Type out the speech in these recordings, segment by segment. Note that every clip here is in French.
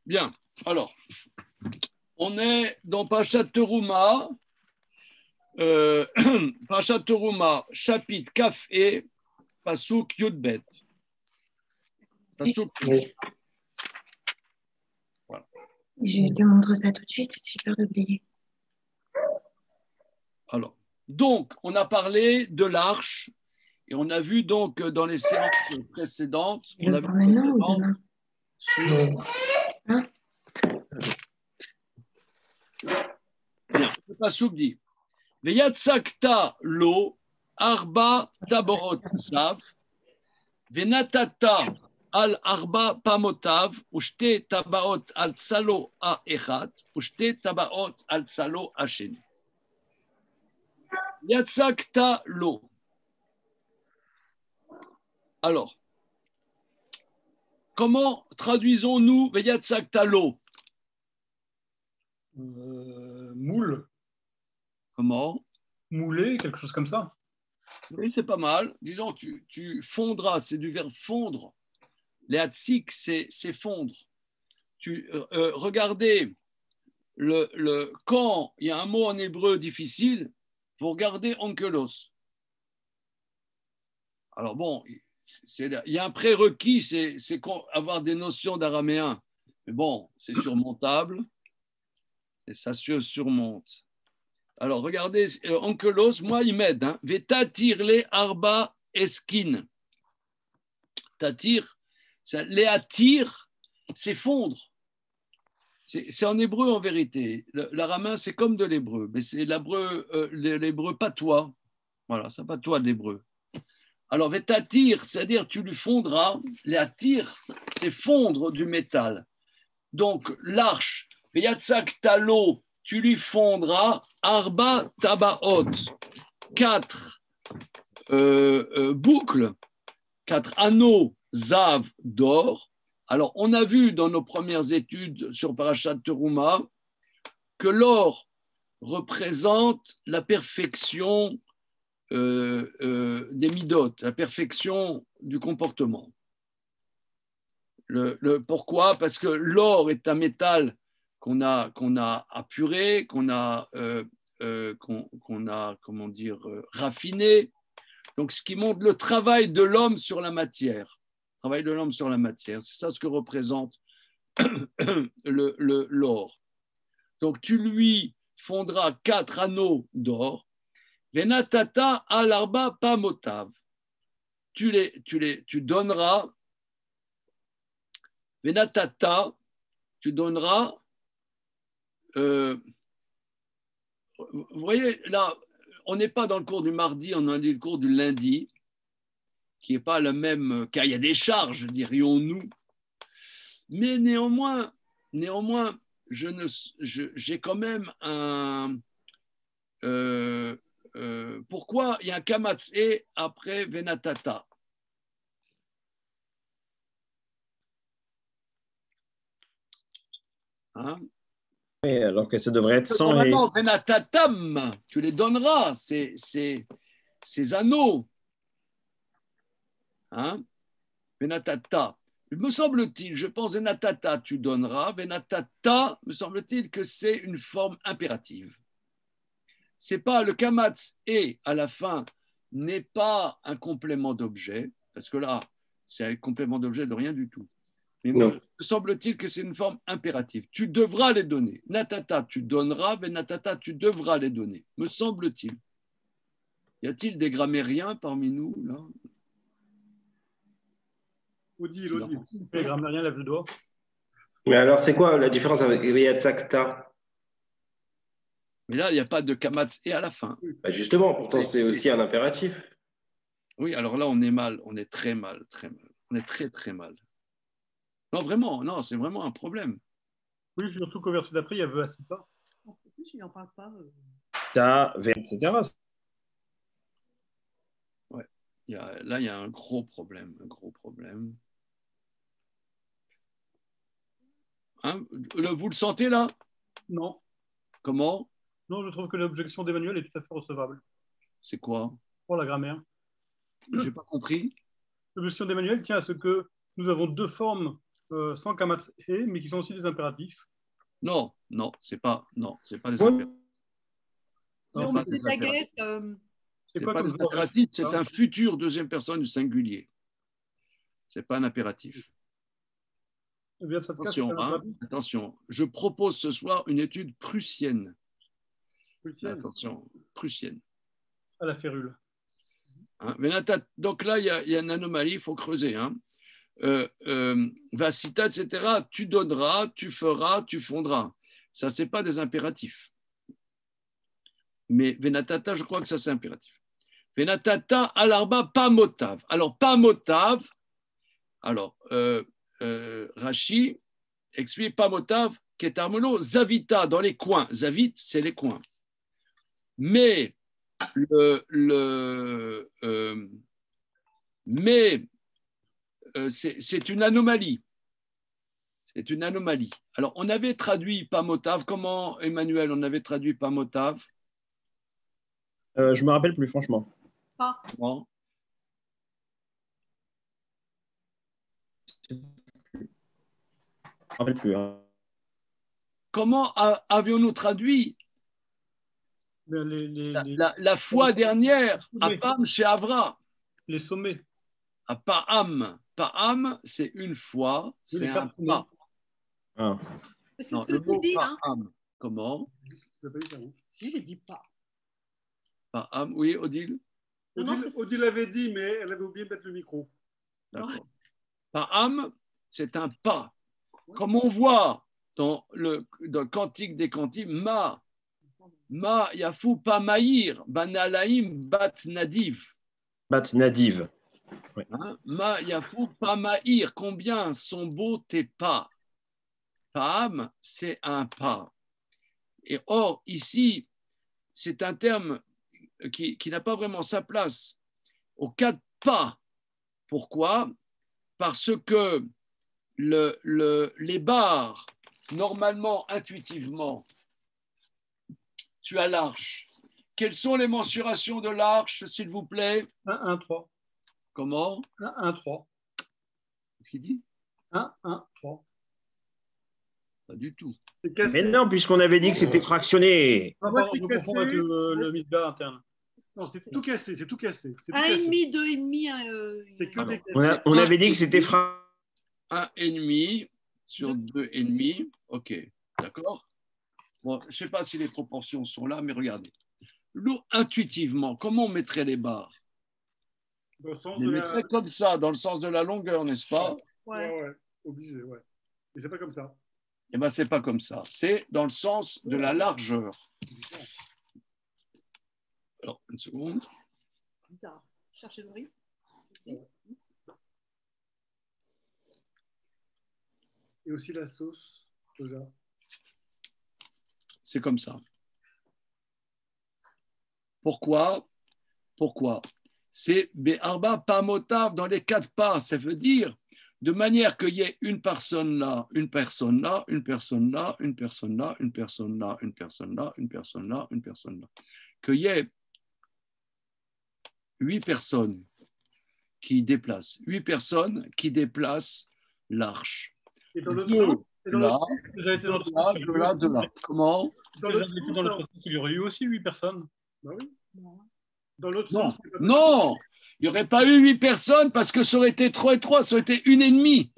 Bien. Alors, on est dans Parashat Teruma, Parashat Teruma, chapitre Kaf et Pasuk Yudbet. Pasuk. Oui. Voilà. Je te montre ça tout de suite parce que j'ai peur d'oublier. Alors, donc, on a parlé de l'arche et on a vu donc dans les séances précédentes, Je on le a vu prends maintenant ou demain? Hein? Bien, le Pasuk dit Veyatsakta lo arba taboot zav venatata al arba pamotav ushte tabaot al tsalo a echat ushte tabaot al tsalo a sheni. Yatsakta lo. Alors, comment traduisons-nous Veyatsakta lo? Moule, Comment? mouler, quelque chose comme ça. Oui, c'est pas mal. Disons, tu fondras, c'est du verbe fondre. Les hatsik, c'est fondre. Regardez, quand il y a un mot en hébreu difficile, vous regardez onkelos. Alors bon, il y a un prérequis, c'est avoir des notions d'araméen. Mais bon, c'est surmontable et ça se surmonte. Alors regardez, onkelos, moi, il m'aide. Hein. Vetatir les arba eskin. Tatir, les attir, c'est fondre. C'est en hébreu en vérité. L'araméen, c'est comme de l'hébreu, mais c'est l'hébreu patois. Voilà, c'est patois de l'hébreu. Alors, vetatir, c'est-à-dire tu lui fondras. Les attir, c'est fondre du métal. Donc, l'arche, veyatsak talo, tu lui fondras. Arba tabaot, 4 boucles, 4 anneaux zav d'or. Alors, on a vu dans nos premières études sur Parashat Teruma que l'or représente la perfection des midot, la perfection du comportement. Pourquoi? Parce que l'or est un métal qu'on a apuré, qu'on a comment dire, raffiné. Donc, ce qui montre le travail de l'homme sur la matière. Travail de l'homme sur la matière. C'est ça ce que représente l'or. Donc, tu lui fondras 4 anneaux d'or. Venatata alarba pamotav. Tu donneras. Venatata, tu donneras. Vous voyez, là, on n'est pas dans le cours du mardi, on est dans le cours du lundi, qui n'est pas le même cahier des charges, dirions-nous. Mais néanmoins, j'ai quand même un. Pourquoi il y a un kamatse après venatata? Hein? Oui, alors que ça devrait être sans. Normalement, venatatam, tu les donneras, ces anneaux. Hein? Venatata. Me semble-t-il, je pense venatata, tu donneras. Venatata, me semble-t-il que c'est une forme impérative. C'est pas le kamatz et à la fin n'est pas un complément d'objet, parce que là, c'est un complément d'objet de rien du tout. Mais me semble-t-il que c'est une forme impérative. Tu devras les donner. Natata, tu donneras, venatata, tu devras les donner. Me semble-t-il. Y a-t-il des grammairiens parmi nous là? Odile. Les grammairiens lèvent le doigt. Mais alors, c'est quoi la différence avec Yatsakta? Mais là, il n'y a pas de kamatz et à la fin. Bah justement, pourtant, c'est aussi un impératif. Oui, alors là, on est mal. On est très mal, très mal. On est très, très mal. Non, vraiment, non, c'est vraiment un problème. Oui, surtout qu'au verset d'après, il y a c'est ça. En plus, il n'en parle pas. Ta, etc. Ouais. Là, il y a un gros problème. Un gros problème. Hein? Vous le sentez là? Non. Comment? Non, je trouve que l'objection d'Emmanuel est tout à fait recevable. C'est quoi? Pour la grammaire. J'ai pas compris. L'objection d'Emmanuel tient à ce que nous avons deux formes sans kamatz et, mais qui sont aussi des impératifs. Non, c'est pas des Ouais. impératifs. Non, mais c'est Dagesh. C'est quoi pas comme des genre impératifs, c'est Ah. un futur deuxième personne du singulier. C'est pas un impératif. Viet Satka, c'est Attention, un hein, impératif. attention. Je propose ce soir une étude prussienne. Prussienne, Attention, prussienne. à la férule. Hein. Donc là, il y a une anomalie, il faut creuser. Hein. Vasita, etc. Tu donneras, tu feras, tu fondras. Ça, c'est pas des impératifs. Mais Venatata, je crois que ça, c'est impératif. Venatata alarba pas motav. Alors, pas motav. Alors, Rashi explique pas motav, ketarmolo, zavita, dans les coins. Zavit, c'est les coins. Mais c'est une anomalie. C'est une anomalie. Alors, on avait traduit pas motav. Comment, Emmanuel, on avait traduit pas motav? Je me rappelle plus, franchement. Pas. Comment? Je me rappelle plus. Hein. Comment avions-nous traduit Mais la fois dernière à Oui. Pam chez Avra? les sommets. À Pa'am. Pa'am, c'est une fois, c'est les un quatre pas. Ah. C'est Non, ce le que tu mot dis, hein. Pa'am. Comment? Tu l'as pas dit, ça, hein. Si, j'ai dit pas. Pa'am, oui, Odile? Non, Odile l'avait dit, mais elle avait oublié de mettre le micro. D'accord. Pa'am, c'est un pas. Comme on voit dans le Cantique des Cantiques, Ma Yafou Pamaïr, Banalaim Bat Nadiv. Bat Nadiv. Ouais. Hein? Ma Yafou Pamaïr, combien sont beaux tes pas? Pa'am, c'est un pas. Et or, ici, c'est un terme qui n'a pas vraiment sa place. Au cas de pas. Pourquoi? Parce que les barres, normalement, intuitivement, tu as l'arche. Quelles sont les mensurations de l'arche, s'il vous plaît? 1, 1, 3. Comment? 1, 1, 3. Qu'est-ce qu'il dit? 1, 1, 3. Pas du tout. C'est cassé. Mais non, puisqu'on avait dit que c'était fractionné. On Moi, va c'est confondre avec cassé. le midbar interne. Non, c'est tout cassé, c'est tout cassé. C'est tout Un et cassé. demi, deux et demi. C'est que Alors, des cassés. On avait dit que c'était fractionné. 1,5 sur 2,5. OK, d'accord. Bon, je ne sais pas si les proportions sont là, mais regardez. Intuitivement, comment on mettrait les barres? Dans le sens On les de mettrait comme ça, dans le sens de la longueur, n'est-ce pas? Ouais. Obligé, ouais. Mais c'est pas comme ça. Eh bien, ce n'est pas comme ça. C'est dans le sens de la largeur. Alors, une seconde. Bizarre. Cherchez le riz. Et aussi la sauce soja. C'est comme ça. Pourquoi? C'est Be'arba Pamotav dans les 4 pas. Ça veut dire de manière qu'il y ait une personne là, une personne là, une personne là, une personne là, une personne là, une personne là, une personne là, une personne là. Qu'il y ait 8 personnes qui déplacent. 8 personnes qui déplacent l'arche. Et dans l'autre Deux, sens, et dans là, l'autre sens, Déjà été dans le de là, de là, de là. Comment? dans Déjà l'autre été dans sens, le il y aurait eu aussi 8 personnes. bah oui. Dans l'autre Non, sens, c'est pas non, il n'y aurait pas eu 8 personnes parce que ça aurait été 3 et 3, ça aurait été 1,5.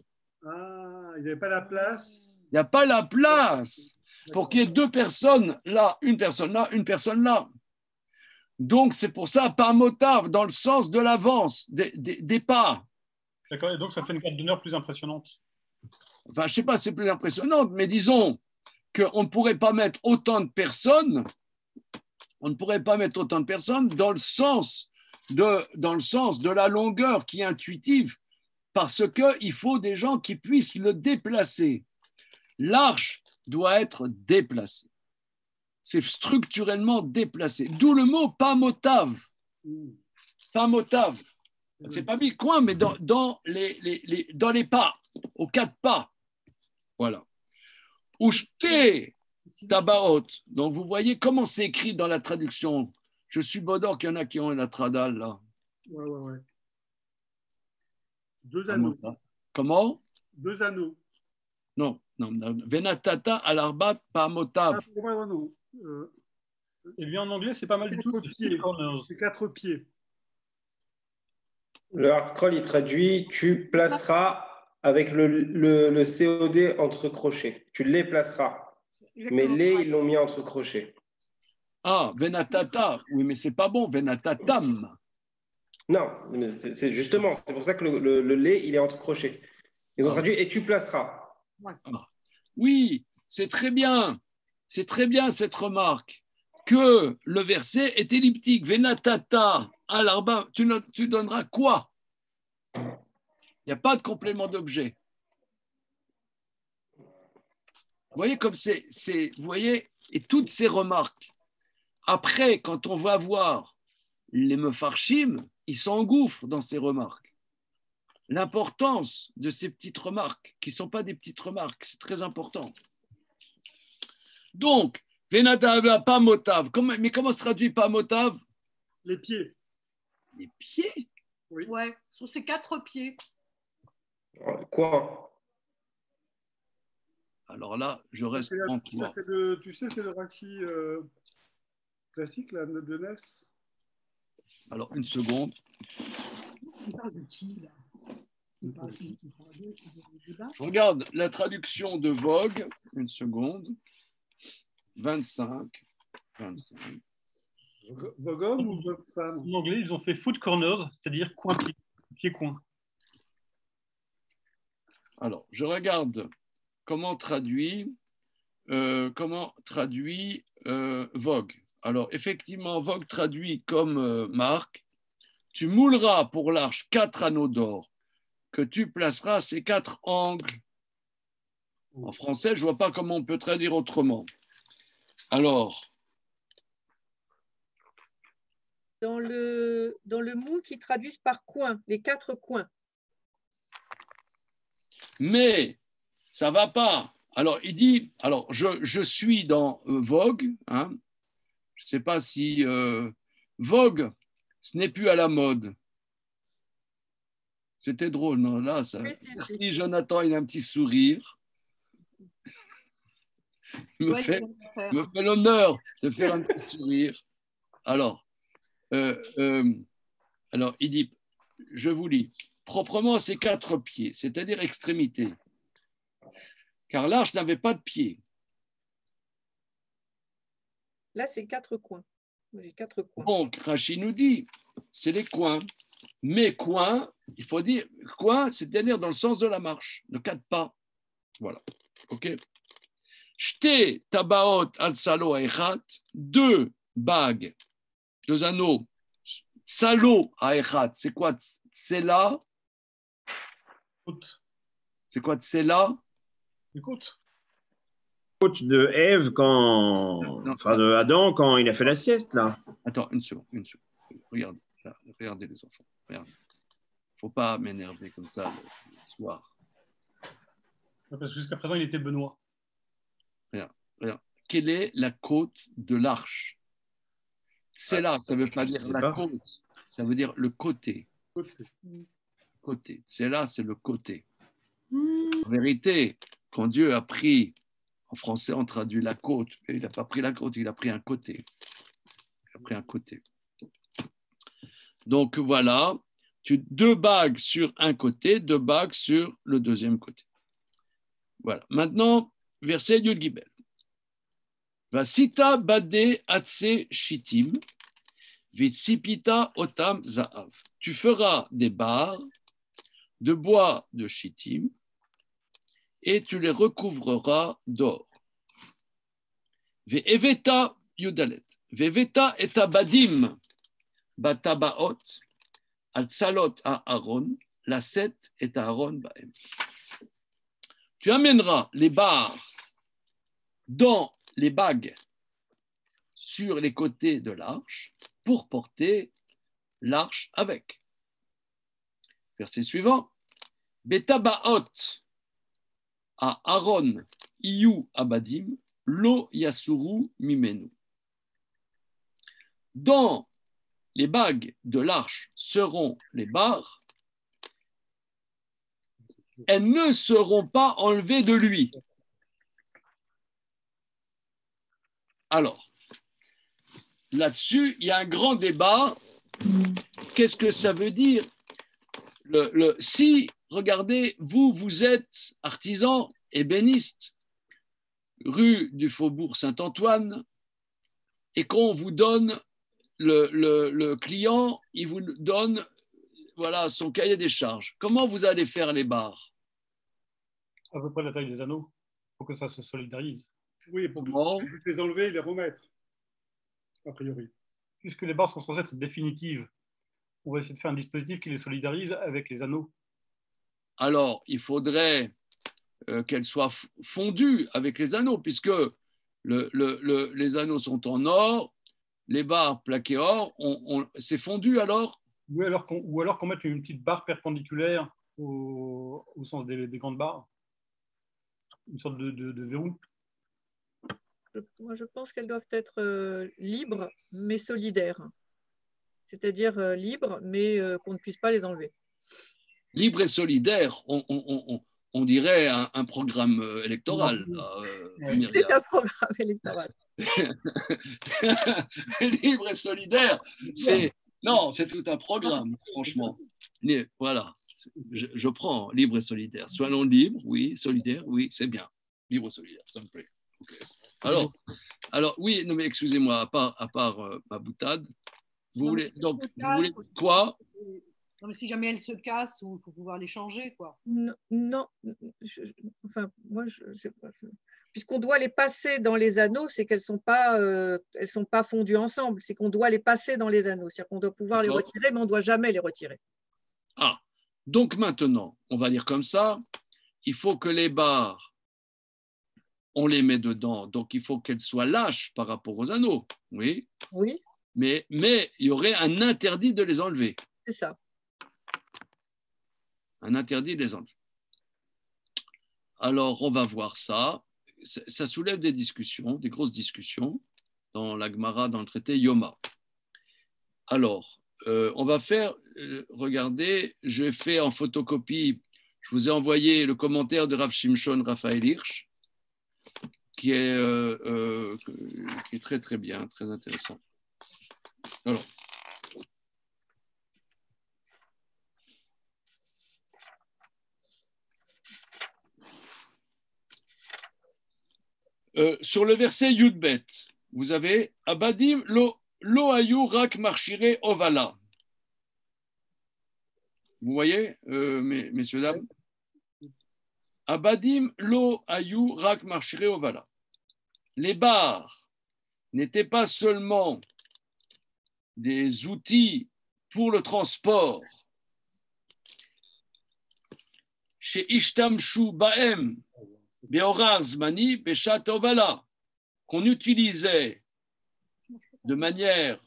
Ah, ils n'avaient pas la place. Il n'y a pas la place pour qu'il y ait 2 personnes là, une personne là, une personne là. Donc, c'est pour ça, par motard, dans le sens de l'avance, des pas. D'accord. Et donc, ça fait une carte d'honneur plus impressionnante. Enfin, je ne sais pas si c'est plus impressionnant, mais disons qu'on ne pourrait pas mettre autant de personnes, dans le sens de la longueur qui est intuitive, parce qu'il faut des gens qui puissent le déplacer. L'arche doit être déplacée. C'est structurellement déplacé. D'où le mot pamotave. Pamotave. C'est pas mis le coin, mais dans les pas, aux 4 pas. Voilà. Ushte tabaot. Donc vous voyez comment c'est écrit dans la traduction. Je suis bodor qu'il y en a qui ont la tradal là. Ouais. 2 anneaux. Comment? 2 anneaux. Non, non, non. Venatata alarbat pamotav. Ah, pour moi, non. Eh bien, en anglais, c'est pas mal du tout. Quatre pieds. C'est 4 pieds. Le hard scroll, il traduit tu placeras avec le COD entre crochets. Tu les placeras. Mais les, ils l'ont mis entre crochets. Ah, venatata. Oui, mais c'est pas bon. Venatatam. Non, mais c'est justement, c'est pour ça que le lait, il est entre crochets. Ils ont traduit et tu placeras. Ah. Oui, c'est très bien. C'est très bien cette remarque que le verset est elliptique. Venatata alarba. Tu donneras quoi? Il n'y a pas de complément d'objet. Vous voyez comme vous voyez, et toutes ces remarques, après, quand on va voir les mefarshim, ils s'engouffrent dans ces remarques. L'importance de ces petites remarques, qui ne sont pas des petites remarques, c'est très important. Donc, Venatava pas motav. Mais comment se traduit pas motav? Les pieds. Les pieds? Oui. Ouais, sur ces 4 pieds. Quoi? Alors là, je reste en toi. Tu sais, c'est le Rashi classique, là, de Ness. Alors, une seconde. Il parle de qui, là? Il parle de débat. Je regarde la traduction de Vogue. Une seconde. 25. Vogue homme ou Vogue femme? En anglais, ils ont fait foot corners, c'est-à-dire coin-pied, pied-coin. Alors, je regarde comment traduit Vogue. Alors, effectivement, Vogue traduit comme Marc, tu mouleras pour l'arche 4 anneaux d'or, que tu placeras ces 4 angles. En français, je ne vois pas comment on peut traduire autrement. Alors, dans le mou qui traduisent par coin, les 4 coins. mais ça ne va pas. Alors, il dit, alors je suis dans Vogue, hein. Je ne sais pas si Vogue, ce n'est plus à la mode. C'était drôle, non? Là, ça. Oui, Merci, Jonathan, il a un petit sourire. Il me fait l'honneur de faire un petit sourire. Alors, il dit, je vous lis, proprement ses 4 pieds, c'est-à-dire extrémités, car l'arche n'avait pas de pieds. Là, c'est 4 coins. J'ai 4 coins. Donc, Rachid nous dit, c'est les coins. Mais coins, il faut dire, coins, c'est-à-dire dans le sens de la marche, de 4 pas. Voilà. OK. Shte tabaot al salo aechat, 2 bagues, 2 anneaux. Salo aechat, c'est quoi tsela? C'est quoi tsela? Écoute. Côte de Ève enfin de Adam quand il a fait la sieste là. Attends, une seconde. Regardez, là, regardez les enfants. Regardez. Faut pas m'énerver comme ça le soir. Parce que jusqu'à présent, il était Benoît. Regarde. Quelle est la côte de l'arche? C'est là, ça ne veut pas dire la côte, ça veut dire le côté. Côté. C'est là, c'est le côté. En vérité, quand Dieu a pris, en français, on traduit la côte, mais il n'a pas pris la côte, il a pris un côté. Il a pris un côté. Donc voilà, 2 bagues sur un côté, 2 bagues sur le deuxième côté. Voilà. Maintenant, verset Yud Gimel. Vasita bade atse shitim, vitsipita otam zaav. Tu feras des barres de bois de shittim et tu les recouvreras d'or. Ve'eveta yudalet. Ve'eveta et abadim batabaot al salot à Aaron, la 7 est à Aaron baem. Tu amèneras les barres dans les bagues sur les côtés de l'arche pour porter l'arche avec. Verset suivant. Betabaot à Aaron iyu abadim lo yasuru mimenu. Dans les bagues de l'arche seront les barres elles ne seront pas enlevées de lui. Alors, là-dessus, il y a un grand débat. Qu'est-ce que ça veut dire? Si, regardez, vous êtes artisan, ébéniste, rue du Faubourg Saint-Antoine, et qu'on vous donne, le client, il vous donne voilà, son cahier des charges. Comment vous allez faire les barres? À peu près la taille des anneaux, pour que ça se solidarise. Oui, pour Comment? les enlever et les remettre, a priori. Puisque les barres sont censées être définitives, on va essayer de faire un dispositif qui les solidarise avec les anneaux. Alors, il faudrait qu'elles soient fondues avec les anneaux, puisque les anneaux sont en or, les barres plaquées or, c'est fondu alors? Ou alors qu'on mette une petite barre perpendiculaire au sens des grandes barres, une sorte de verrou. Moi, je pense qu'elles doivent être libres, mais solidaires. C'est-à-dire libres, mais qu'on ne puisse pas les enlever. Libre et solidaire, on dirait un programme électoral. C'est un programme électoral. Libre et solidaire, c'est tout un programme, franchement. Voilà, je prends libre et solidaire. Soyons libres, oui, solidaire, oui, c'est bien. Libre et solidaire, ça me plaît. Okay. Alors, oui, non mais excusez-moi, à part ma boutade, vous voulez quoi? Non, mais si jamais elles se cassent, il faut pouvoir les changer, quoi. Non, puisqu'on doit les passer dans les anneaux, c'est qu'elles sont pas fondues ensemble, c'est qu'on doit les passer dans les anneaux, c'est-à-dire qu'on doit pouvoir les retirer, mais on ne doit jamais les retirer. Ah, donc maintenant, on va dire comme ça, il faut que les barres, on les met dedans, donc il faut qu'elles soient lâches par rapport aux anneaux, oui. Oui. Mais il y aurait un interdit de les enlever. C'est ça. Un interdit de les enlever. Alors, on va voir ça. Ça soulève des discussions, des grosses discussions dans la Gemara, dans le traité Yoma. Alors, on va faire, regardez, je fais en photocopie, je vous ai envoyé le commentaire de Rav Shimshon Raphaël Hirsch, qui est très très bien, très intéressant. Alors, sur le verset Yudbet, vous avez Abadim lo ayu rak marchire ovala. Vous voyez, messieurs, dames? Abadim lo ayu rak marchire ovala. Les barres n'étaient pas seulement des outils pour le transport. Chez Ishtamshu Baem, Beorar Zmani, Beshat Ovala, qu'on utilisait de manière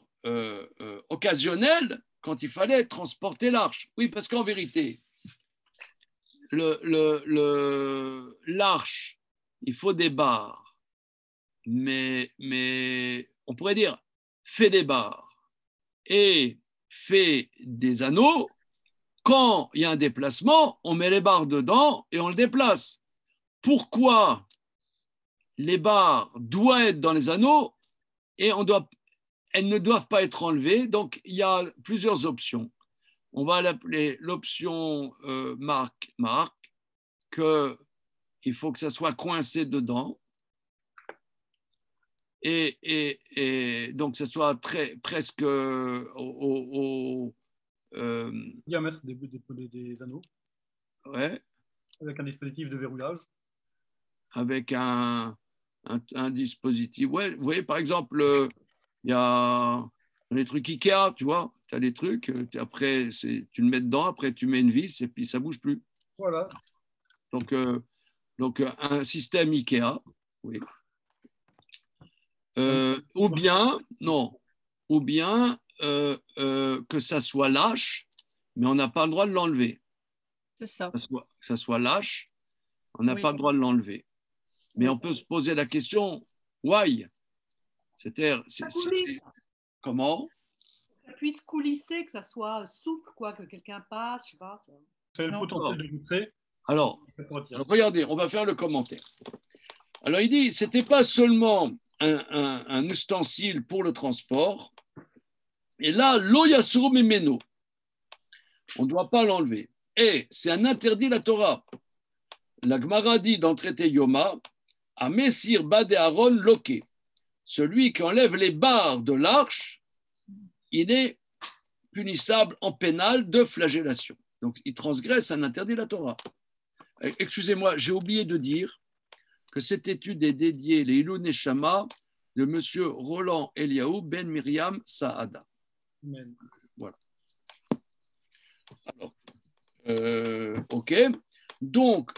occasionnelle quand il fallait transporter l'arche. Oui, parce qu'en vérité, l'arche, il faut des barres, mais on pourrait dire fait des barres et fait des anneaux. Quand il y a un déplacement, on met les barres dedans et on le déplace. Pourquoi les barres doivent être dans les anneaux et elles ne doivent pas être enlevées? Donc, il y a plusieurs options. On va l'appeler l'option marque, qu'il faut que ça soit coincé dedans et donc que ça soit presque au diamètre des anneaux. Ouais. Avec un dispositif de verrouillage. Avec un dispositif. Ouais, vous voyez, par exemple, il y a les trucs Ikea, tu vois, tu as des trucs, après, tu le mets dedans, après, tu mets une vis et puis ça ne bouge plus. Voilà. Donc un système Ikea, oui. Ou bien que ça soit lâche, mais on n'a pas le droit de l'enlever. C'est ça. Que ça soit lâche, on n'a pas le droit de l'enlever. Mais on peut se poser la question, why? C'est-à-dire, comment? Que ça puisse coulisser, que ça soit souple, quoi, que quelqu'un passe, je sais pas. C'est le potentiel de vitré. Alors, regardez, on va faire le commentaire. Alors, il dit, ce n'était pas seulement un ustensile pour le transport. Et là, lo yasur mimeno. On ne doit pas l'enlever. Et c'est un interdit la Torah. La Gemara dit dans le traité Yoma, à Messir Bade Aaron Loke. Celui qui enlève les barres de l'arche, il est punissable en pénal de flagellation. Donc, il transgresse un interdit la Torah. Excusez-moi, j'ai oublié de dire que cette étude est dédiée les Ilou Neshama de M. Roland Eliaou Ben Myriam Saada. Amen. Voilà. Alors, ok. Donc,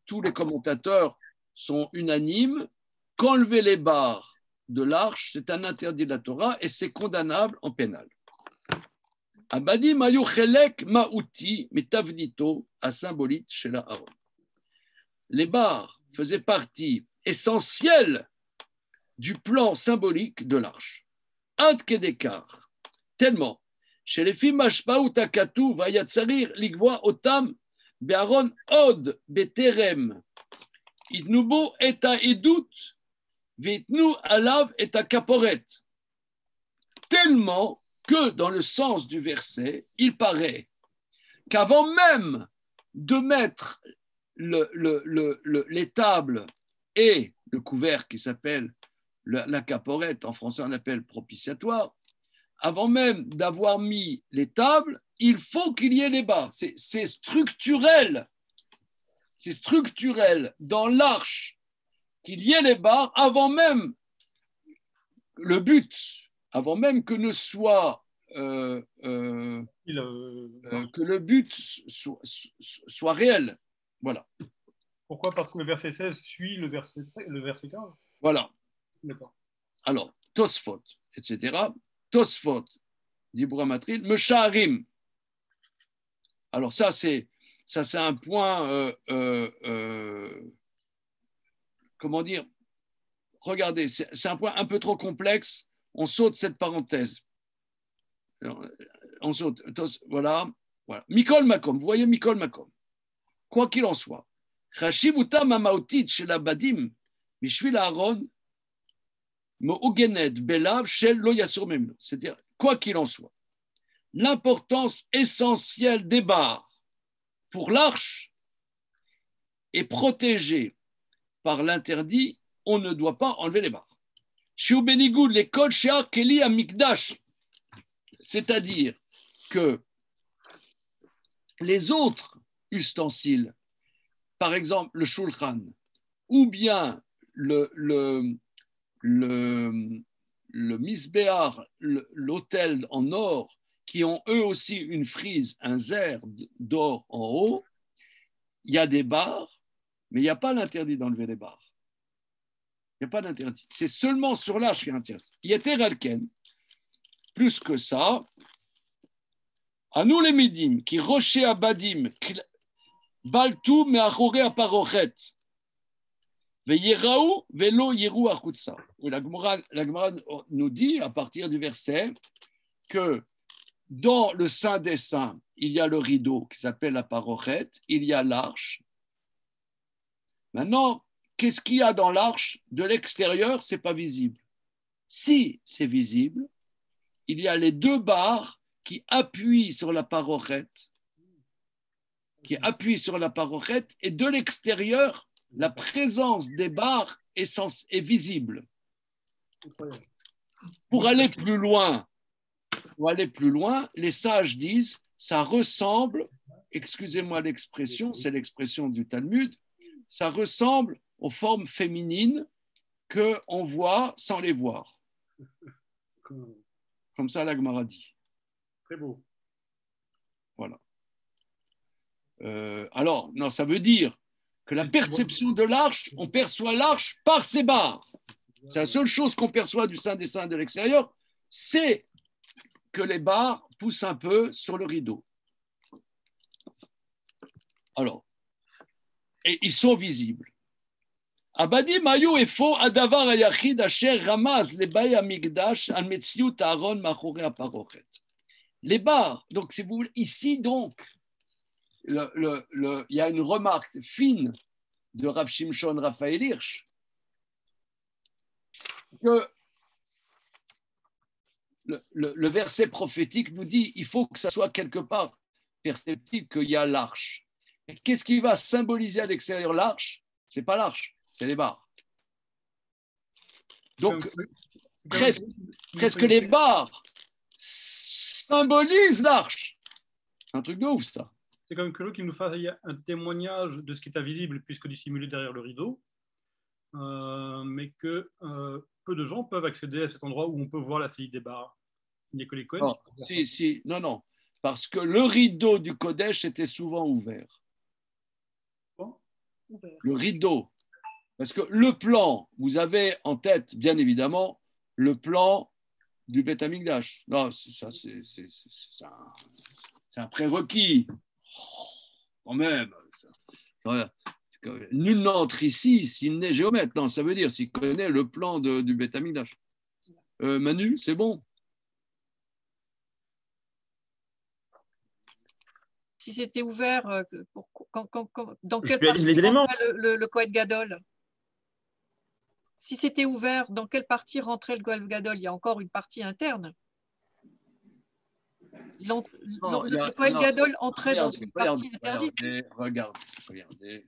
tous les commentateurs sont unanimes qu'enlever les barres de l'arche, c'est un interdit de la Torah et c'est condamnable en pénal. Abadi mayu chelek ma'uti mitavdito à symbolite chez la Aaron. Les barres faisaient partie essentielle du plan symbolique de l'arche. Ad kedekar, tellement. Chez les filles mashpaou takatu vayatsarir ligvoa otam be'aron od beterem idnubo et a edut vitnu alav et a kaporet. Tellement que dans le sens du verset, il paraît qu'avant même de mettre les tables et le couvert qui s'appelle la caporette, en français on appelle propitiatoire, avant même d'avoir mis les tables, il faut qu'il y ait les barres. C'est structurel. C'est structurel dans l'arche qu'il y ait les barres avant même le but, avant même que ne soit que le but soit réel. Voilà. Pourquoi? Parce que le verset 16 suit le verset 15. Voilà. D'accord. Alors, Tosfot, etc. Tosfot, dit Bouramatril, Mesharim. Alors ça c'est un point, comment dire, regardez, c'est un point un peu trop complexe, on saute cette parenthèse. Alors, on saute, voilà. Mikol Makom, vous voyez Mikol Makom. Quoi qu'il en soit, Chashivuta Mamautit chez la Badim, Mishvil Aaron, Mo'ugenet Belav Shel Lo Yasur Memno. C'est-à-dire, quoi qu'il en soit, l'importance essentielle des barres pour l'arche est protégée par l'interdit, on ne doit pas enlever les barres. Shiu Benigoud, l'école Shear Keli Amikdash, c'est-à-dire que les autres ustensiles, par exemple le shulchan, ou bien le misbéar, l'autel en or, qui ont eux aussi une frise, un zer d'or en haut, il y a des barres, mais il n'y a pas l'interdit d'enlever les barres. Il n'y a pas d'interdit. C'est seulement sur l'arche qu'il y a interdit. Il y a Teralken. Plus que ça, à nous les midim, qui rocher à badim, baltou me achoré à parochet, veyeraou velo yerou achutsa. La Gemara nous dit, à partir du verset, que dans le Saint des Saints, il y a le rideau qui s'appelle la parochet, il y a l'arche. Maintenant, qu'est-ce qu'il y a dans l'arche? De l'extérieur, ce n'est pas visible. Si c'est visible, il y a les deux barres qui appuient sur la parochet, et de l'extérieur, la présence des barres est visible. Pour aller plus loin, les sages disent, ça ressemble, excusez-moi l'expression, c'est l'expression du Talmud, ça ressemble aux formes féminines qu'on voit sans les voir. Comme ça, la Gemara dit. Très beau. Voilà. Alors, non, ça veut dire que la perception de l'arche, on perçoit l'arche par ses barres. C'est la seule chose qu'on perçoit du Saint des Saints de l'extérieur, c'est que les barres poussent un peu sur le rideau. Alors, et ils sont visibles. Abadi mayu efo adavar ayachid asher ramaz le bay amigdash al metziut Aaron machore aparochet. Les barres, donc c'est vous ici donc, il y a une remarque fine de Rav Shimshon Raphaël Hirsch que le verset prophétique nous dit il faut que ça soit quelque part perceptible qu'il y a l'arche. Et qu'est-ce qui va symboliser à l'extérieur l'arche? C'est pas l'arche, c'est les barres. Donc, presque les barres symbolisent l'arche. C'est un truc de ouf, ça. C'est quand même curieux qu'il nous fasse un témoignage de ce qui est invisible puisque dissimulé derrière le rideau, mais que peu de gens peuvent accéder à cet endroit où on peut voir la saillie des barres. Il n'y a que les Kohen. Non, parce que le rideau du Kodesh était souvent ouvert. Le rideau. Parce que le plan, vous avez en tête, bien évidemment, le plan du Beth Amikdash. Non, ça, c'est un prérequis. Quand même. Nul n'entre ici s'il n'est géomètre. Non, ça veut dire s'il connaît le plan du Beth Amikdash. Manu, c'est bon? Si c'était ouvert, dans quelle partie rentrait le Kohen Gadol? Si c'était ouvert, dans quelle partie rentrait le Kohen Gadol? Il y a encore une partie interne. Le Kohen Gadol entrait dans une partie interdite. Regardez.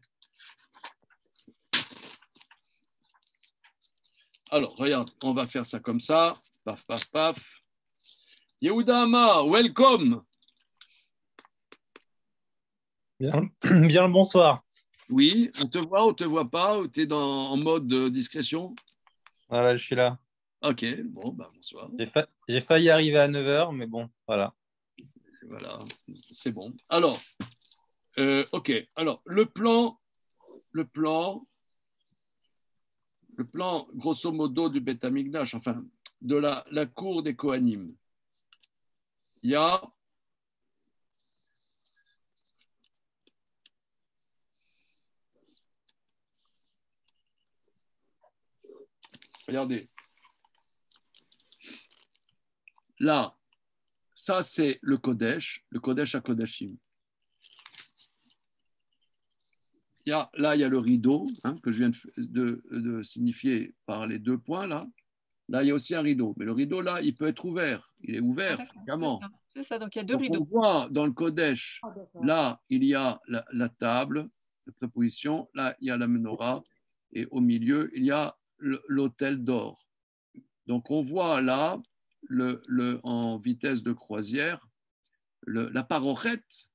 Alors, regarde, on va faire ça comme ça. Paf, paf, paf. Yehuda Amar, welcome. Bien le bonsoir. Oui, on te voit pas, ou tu es en mode discrétion? Voilà, je suis là. Ok, bon, bonsoir. J'ai failli arriver à 9h, mais bon, voilà. Voilà, c'est bon. Alors, ok, alors le plan, grosso modo, du Beth Amikdash, enfin, de la cour des Kohanim. Il y a regardez. Là, ça c'est le Kodesh à Kodashim. Là, il y a le rideau que je viens de signifier par les 2 points là. Là, il y a aussi un rideau. Mais le rideau, là, il peut être ouvert. Il est ouvert, fréquemment. C'est ça, donc il y a 2 rideaux. On voit dans le Kodesh, là, il y a la table de préposition. Là, il y a la menorah. Et au milieu, il y a l'autel d'or. Donc, on voit là, en vitesse de croisière, la parochette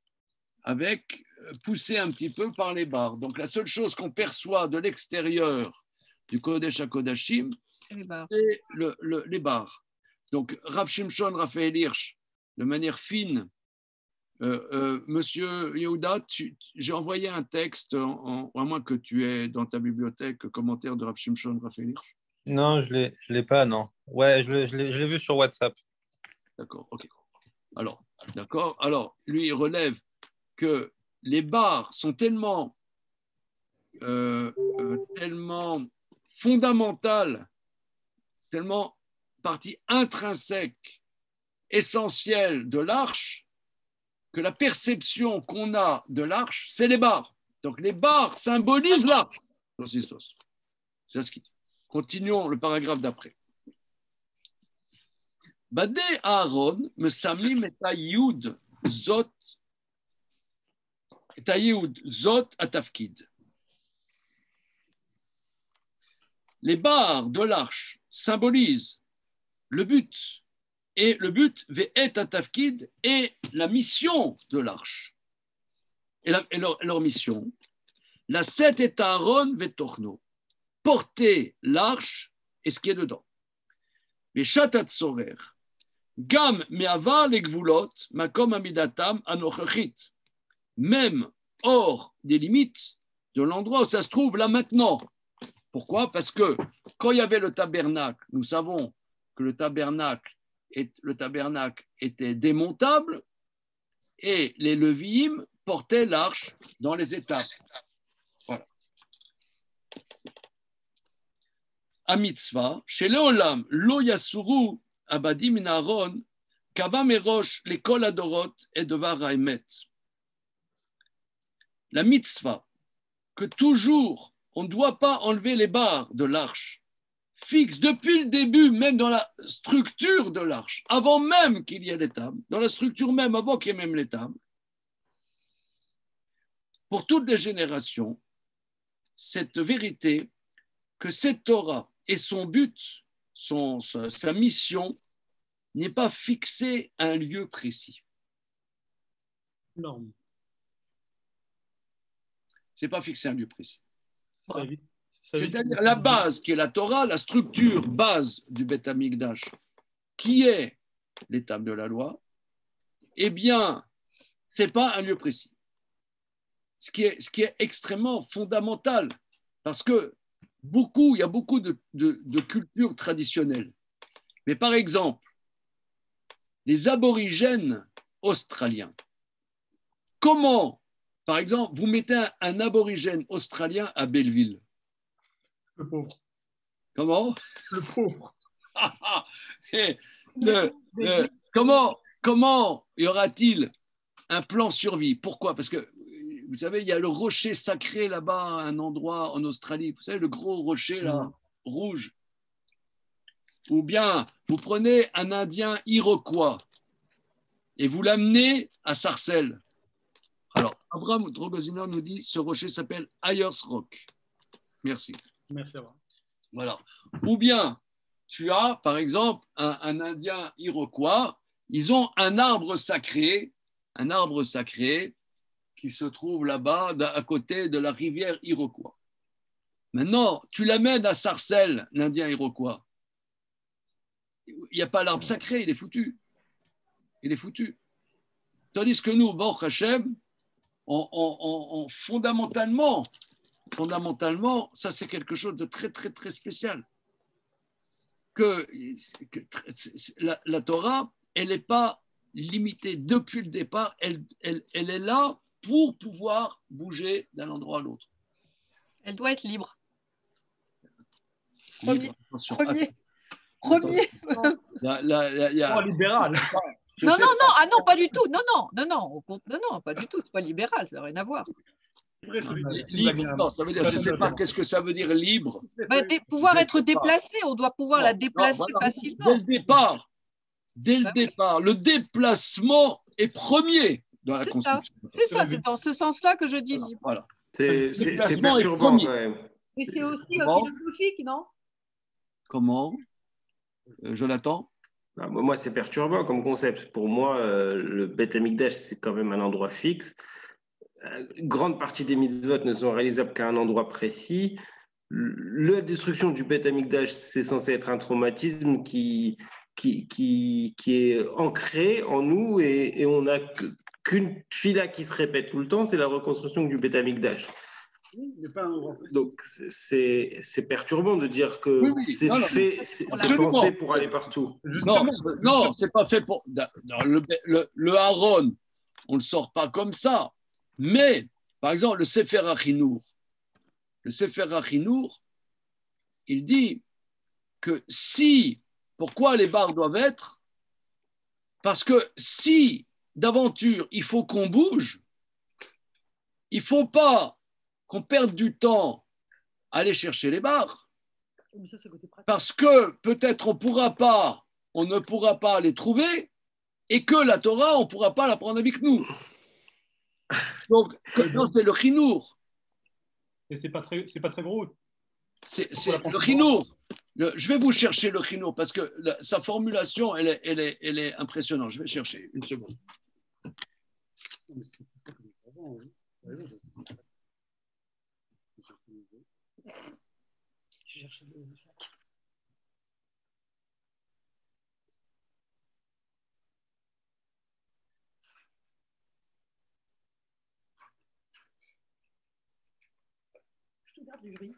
avec poussé un petit peu par les barres. Donc, la seule chose qu'on perçoit de l'extérieur du Kodesh à Kodashim, c'est les barres. Donc, Rav Shimshon Raphaël Hirsch, de manière fine, Monsieur Yehuda, j'ai envoyé un texte, à moins que tu aies dans ta bibliothèque commentaire de Rav Shimshon Raphaël Hirsch. Non, je l'ai pas, non. Ouais, je l'ai vu sur WhatsApp. D'accord, ok. Alors, d'accord. Alors, lui, il relève que les barres sont tellement fondamentales, tellement partie intrinsèque, essentielle de l'arche, que la perception qu'on a de l'arche, c'est les barres. Donc les barres symbolisent l'arche. C'est ce qu'il dit. Continuons le paragraphe d'après. Badé Aaron me samim et ayud zot atafkid. Les barres de l'arche symbolisent le but, et le but ve'et atafkid est la mission de l'arche. Et leur mission, la set et Aaron ve'torno, porter l'arche et ce qui est dedans. Mais shatat sorer, gam me'avar les gvulot, makom amidatam anochachit, même hors des limites de l'endroit où ça se trouve là maintenant. Pourquoi? Parce que quand il y avait le tabernacle, nous savons que le tabernacle était démontable et les Lévi'im portaient l'arche dans les étapes. Voilà. À mitzvah, chez Léolam, lo yasuru abadi min Aaron, kava merosh l'école adorot et devar haemet. la mitzvah, que toujours on ne doit pas enlever les barres de l'arche, fixe depuis le début, même dans la structure de l'arche, avant même qu'il y ait les tables, dans la structure même, avant qu'il y ait même les tables, pour toutes les générations, cette vérité que cette Torah et son but, sa mission, n'est pas fixé à un lieu précis. Non. C'est pas fixé à un lieu précis. Ça évite- C'est-à-dire la base qui est la Torah, la structure base du Beth Amikdash, qui est l'étape de la loi, eh bien, ce n'est pas un lieu précis. Ce qui est extrêmement fondamental, parce que il y a beaucoup de cultures traditionnelles. Mais par exemple, les aborigènes australiens, comment, par exemple, vous mettez un aborigène australien à Belleville? Le pauvre. Comment? Le pauvre. Comment y aura-t-il un plan survie? Pourquoi? Parce que, vous savez, il y a le rocher sacré là-bas, un endroit en Australie. Vous savez, le gros rocher là, rouge. Ou bien, vous prenez un Indien iroquois et vous l'amenez à Sarcelles. Alors, Abraham Drogozina nous dit, ce rocher s'appelle Ayers Rock. Merci. Merci, Abraham. Voilà. Ou bien, tu as, par exemple, un Indien iroquois, ils ont un arbre sacré qui se trouve là-bas, à côté de la rivière Iroquois. Maintenant, tu l'amènes à Sarcelles, l'Indien iroquois. Il n'y a pas l'arbre sacré, il est foutu. Il est foutu. Tandis que nous, Baruch Hashem, fondamentalement, ça c'est quelque chose de très, très, très spécial. Que la Torah, elle n'est pas limitée depuis le départ, elle est là pour pouvoir bouger d'un endroit à l'autre. Elle doit être libre. Libre, Premier. Libéral. Non, ah non, pas du tout. Non, pas du tout. C'est pas libéral, ça n'a rien à voir. Libre, non, ça veut dire, je ne sais pas qu'est-ce que ça veut dire libre. Pouvoir être déplacé, on doit pouvoir la déplacer facilement. Dès le départ, le déplacement est premier dans la construction. C'est ça, c'est dans ce sens-là que je dis libre. Voilà. C'est perturbant quand même. Et c'est aussi philosophique, non? Comment, Jonathan? Moi, c'est perturbant comme concept. Pour moi, le Beth Amikdash, c'est quand même un endroit fixe. Grande partie des mitzvot ne sont réalisables qu'à un endroit précis. La destruction du Beth Amikdash, c'est censé être un traumatisme qui est ancré en nous et on n'a qu'une fila qui se répète tout le temps, c'est la reconstruction du Beth Amikdash. Donc c'est perturbant de dire que c'est pensé pour aller partout. Non, c'est pas fait pour. Le Aaron, on le sort pas comme ça. Mais, par exemple, le Sefer HaChinour, il dit que pourquoi les barres doivent être? Parce que si d'aventure il faut qu'on bouge, il ne faut pas qu'on perde du temps à aller chercher les barres, parce que peut-être on ne pourra pas les trouver et que la Torah, on ne pourra pas la prendre avec nous. Donc, c'est le chinour. Et c'est pas très gros. C'est le chinour. Je vais vous chercher le chinour parce que sa formulation, elle est impressionnante. Je vais chercher une seconde. Je cherche le sac. Je te garde du gris.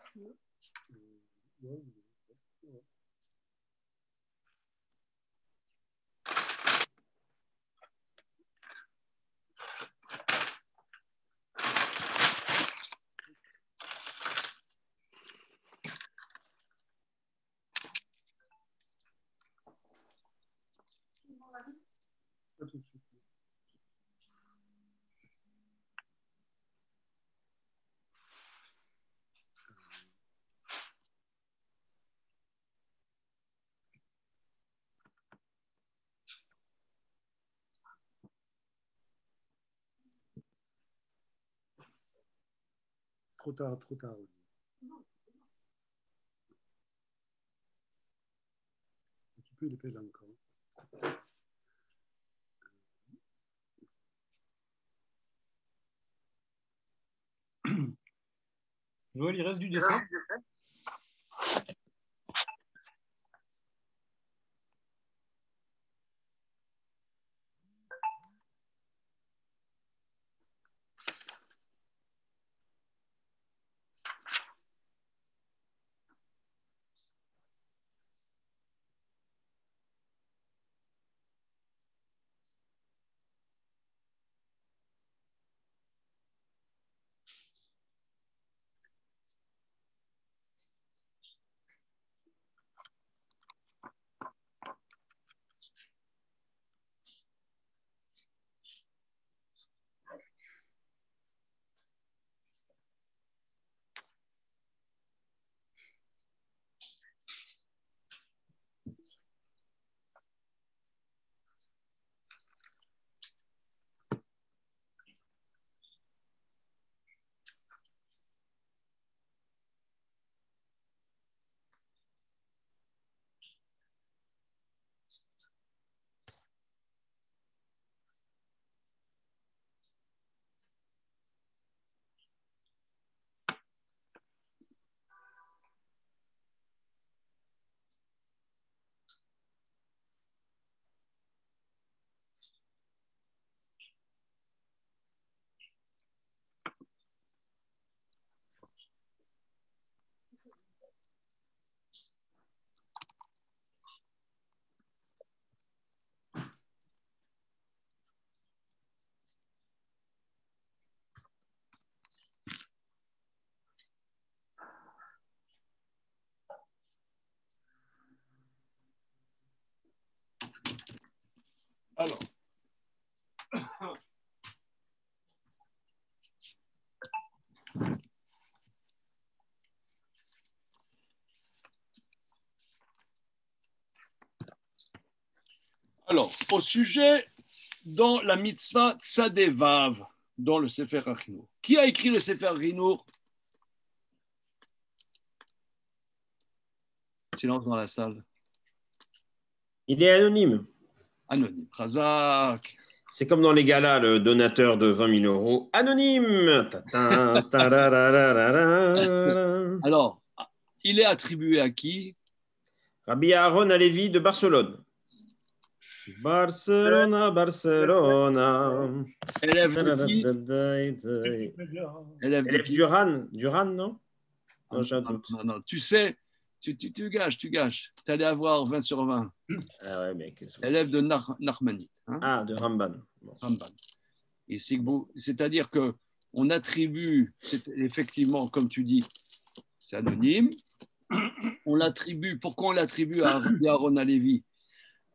Trop tard, trop tard. Un petit peu, il est pas là encore. Joël, il reste du dessin. Alors. Alors, au sujet dans la mitzvah Tzadevav, dans le Sefer HaChinour. Qui a écrit le Sefer HaChinour? Silence dans la salle. Il est anonyme. Anonyme. Razak. C'est comme dans les galas, le donateur de 20 000 euros. Anonyme. Alors, il est attribué à qui? Rabbi Aaron Alevi de Barcelone. Barcelona, Barcelona. Élève de qui? Élève de qui? Duran, non? Non, j'ai un doute. Non, tu sais, tu gages. Tu allais avoir 20 sur 20. Ah ouais, mais élève de Nachmani. Hein? Ah, de Ramban. Bon. Ramban. Et c'est-à-dire qu'on attribue, effectivement, comme tu dis, c'est anonyme. On l'attribue, pourquoi on l'attribue à Rabbi Aaron Alevi?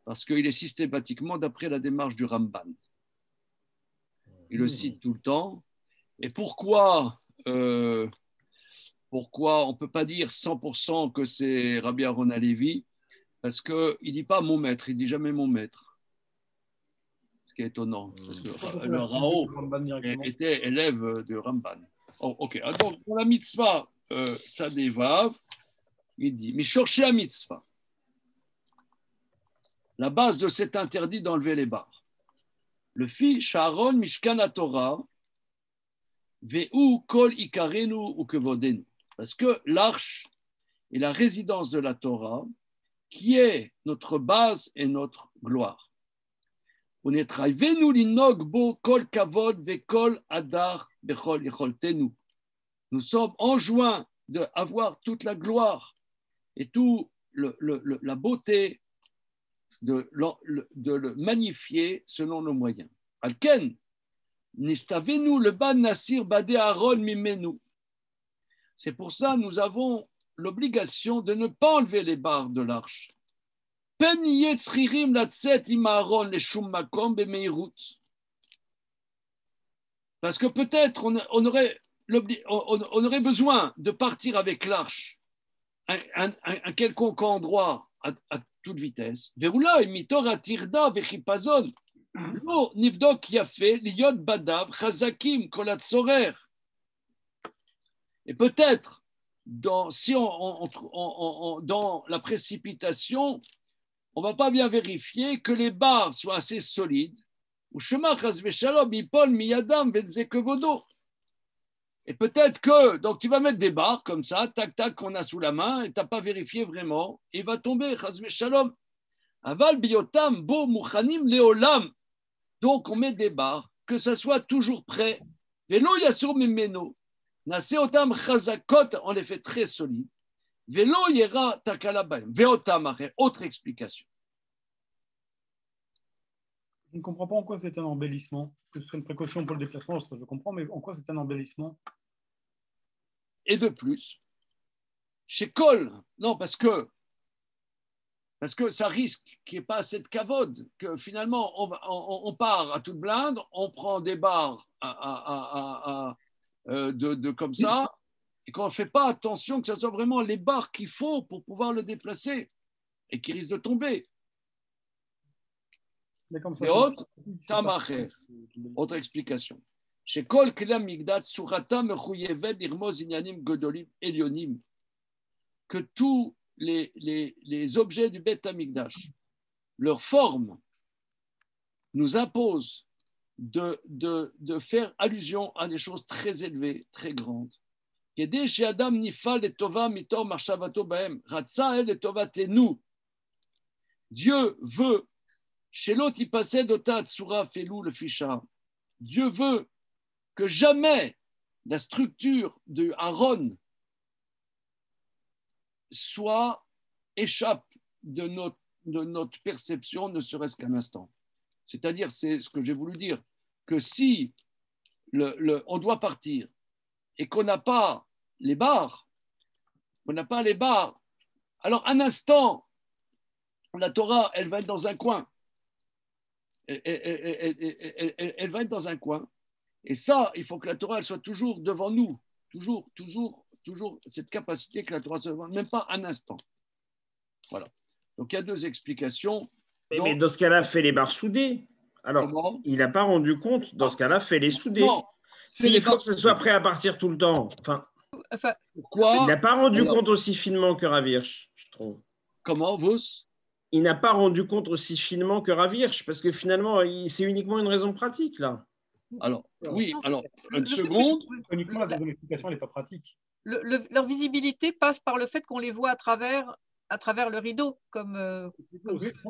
Parce qu'il est systématiquement d'après la démarche du Ramban. Il le cite tout le temps. Et pourquoi on ne peut pas dire 100% que c'est Rabbi Aaron Alevi? Parce qu'il ne dit pas mon maître, il ne dit jamais mon maître. Ce qui est étonnant. Parce que le Rao était élève de Ramban. Oh, ok. Donc, dans la mitzvah Tzadevav, il dit, mais cherchez à mitzvah. La base de cet interdit d'enlever les barres. Le fils Sharon Mishkan Torah, Veu Kol Ikarenu ou Kevodenu. Parce que l'arche est la résidence de la Torah, qui est notre base et notre gloire. Nous sommes enjoints d'avoir toute la gloire et toute la beauté de le magnifier selon nos moyens. Alken, nistavenu le ban nasir badé Aaron mimenu. C'est pour ça que nous avons l'obligation de ne pas enlever les barres de l'arche. Pen yetzririm latset im Aaron le shum makom bemeirut. Parce que peut-être on aurait besoin de partir avec l'arche à un quelconque endroit à toute vitesse. Veroula mitor atirda vechipazon lo nivdok yafe liyot badav chazakim kolat sorer. Et peut-être, si dans la précipitation, on ne va pas bien vérifier que les barres soient assez solides. Ou Shema Chas Veshalom, Ipol Miyadam Vetzekevodo. Et peut-être que, donc tu vas mettre des barres comme ça, tac, tac, qu'on a sous la main, et tu n'as pas vérifié vraiment, et il va tomber, Chas Veshalom. Aval Biotam Bo Muchanim Leolam. Donc on met des barres, que ça soit toujours prêt. Velo Yasur Mimeno. Naseotam Chazakot, on les fait très solides. Velo Yera Takalabaim. Veotam, autre explication. Je ne comprends pas en quoi c'est un embellissement. Que ce soit une précaution pour le déplacement, ça je comprends, mais en quoi c'est un embellissement? Et de plus, chez Cole, non, parce que ça risque qu'il n'y ait pas assez de cavode, que finalement on part à toute blinde, on prend des barres comme ça, et qu'on ne fait pas attention que ce soit vraiment les barres qu'il faut pour pouvoir le déplacer et qui risquent de tomber. Et autre explication. Chez Kol Kelam Migdat Surata Mechuyeved Irmoz Inyanim Godolim Elionim, que tous les objets du Beth Amikdash, leur forme nous impose de faire allusion à des choses très élevées, très grandes. Dieu veut, chez l'autre, il passait d'Ota Tsura Felou le Fisha. Dieu veut que jamais la structure de Aaron échappe de notre perception, ne serait-ce qu'un instant. C'est-à-dire, c'est ce que j'ai voulu dire, que si on doit partir et qu'on n'a pas les barres, alors un instant, la Torah, elle va être dans un coin. Elle va être dans un coin. Et ça, il faut que la Torah elle soit toujours devant nous. Toujours cette capacité que la Torah soit devant nous, même pas un instant. Voilà. Donc il y a deux explications. Mais dans ce cas-là, fait les barres soudées. Alors, il n'a pas rendu compte, dans ce cas-là, fait les soudées. Non. S'il faut que ce soit prêt à partir tout le temps. Pourquoi il n'a pas rendu compte aussi finement que Ravirch, je trouve. Comment, vous? Il n'a pas rendu compte aussi finement que Ravirch, parce que finalement, c'est uniquement une raison pratique, là. Alors, oui, alors, une seconde. Uniquement la deuxième explication, elle n'est pas pratique. Leur visibilité passe par le fait qu'on les voit à travers le rideau.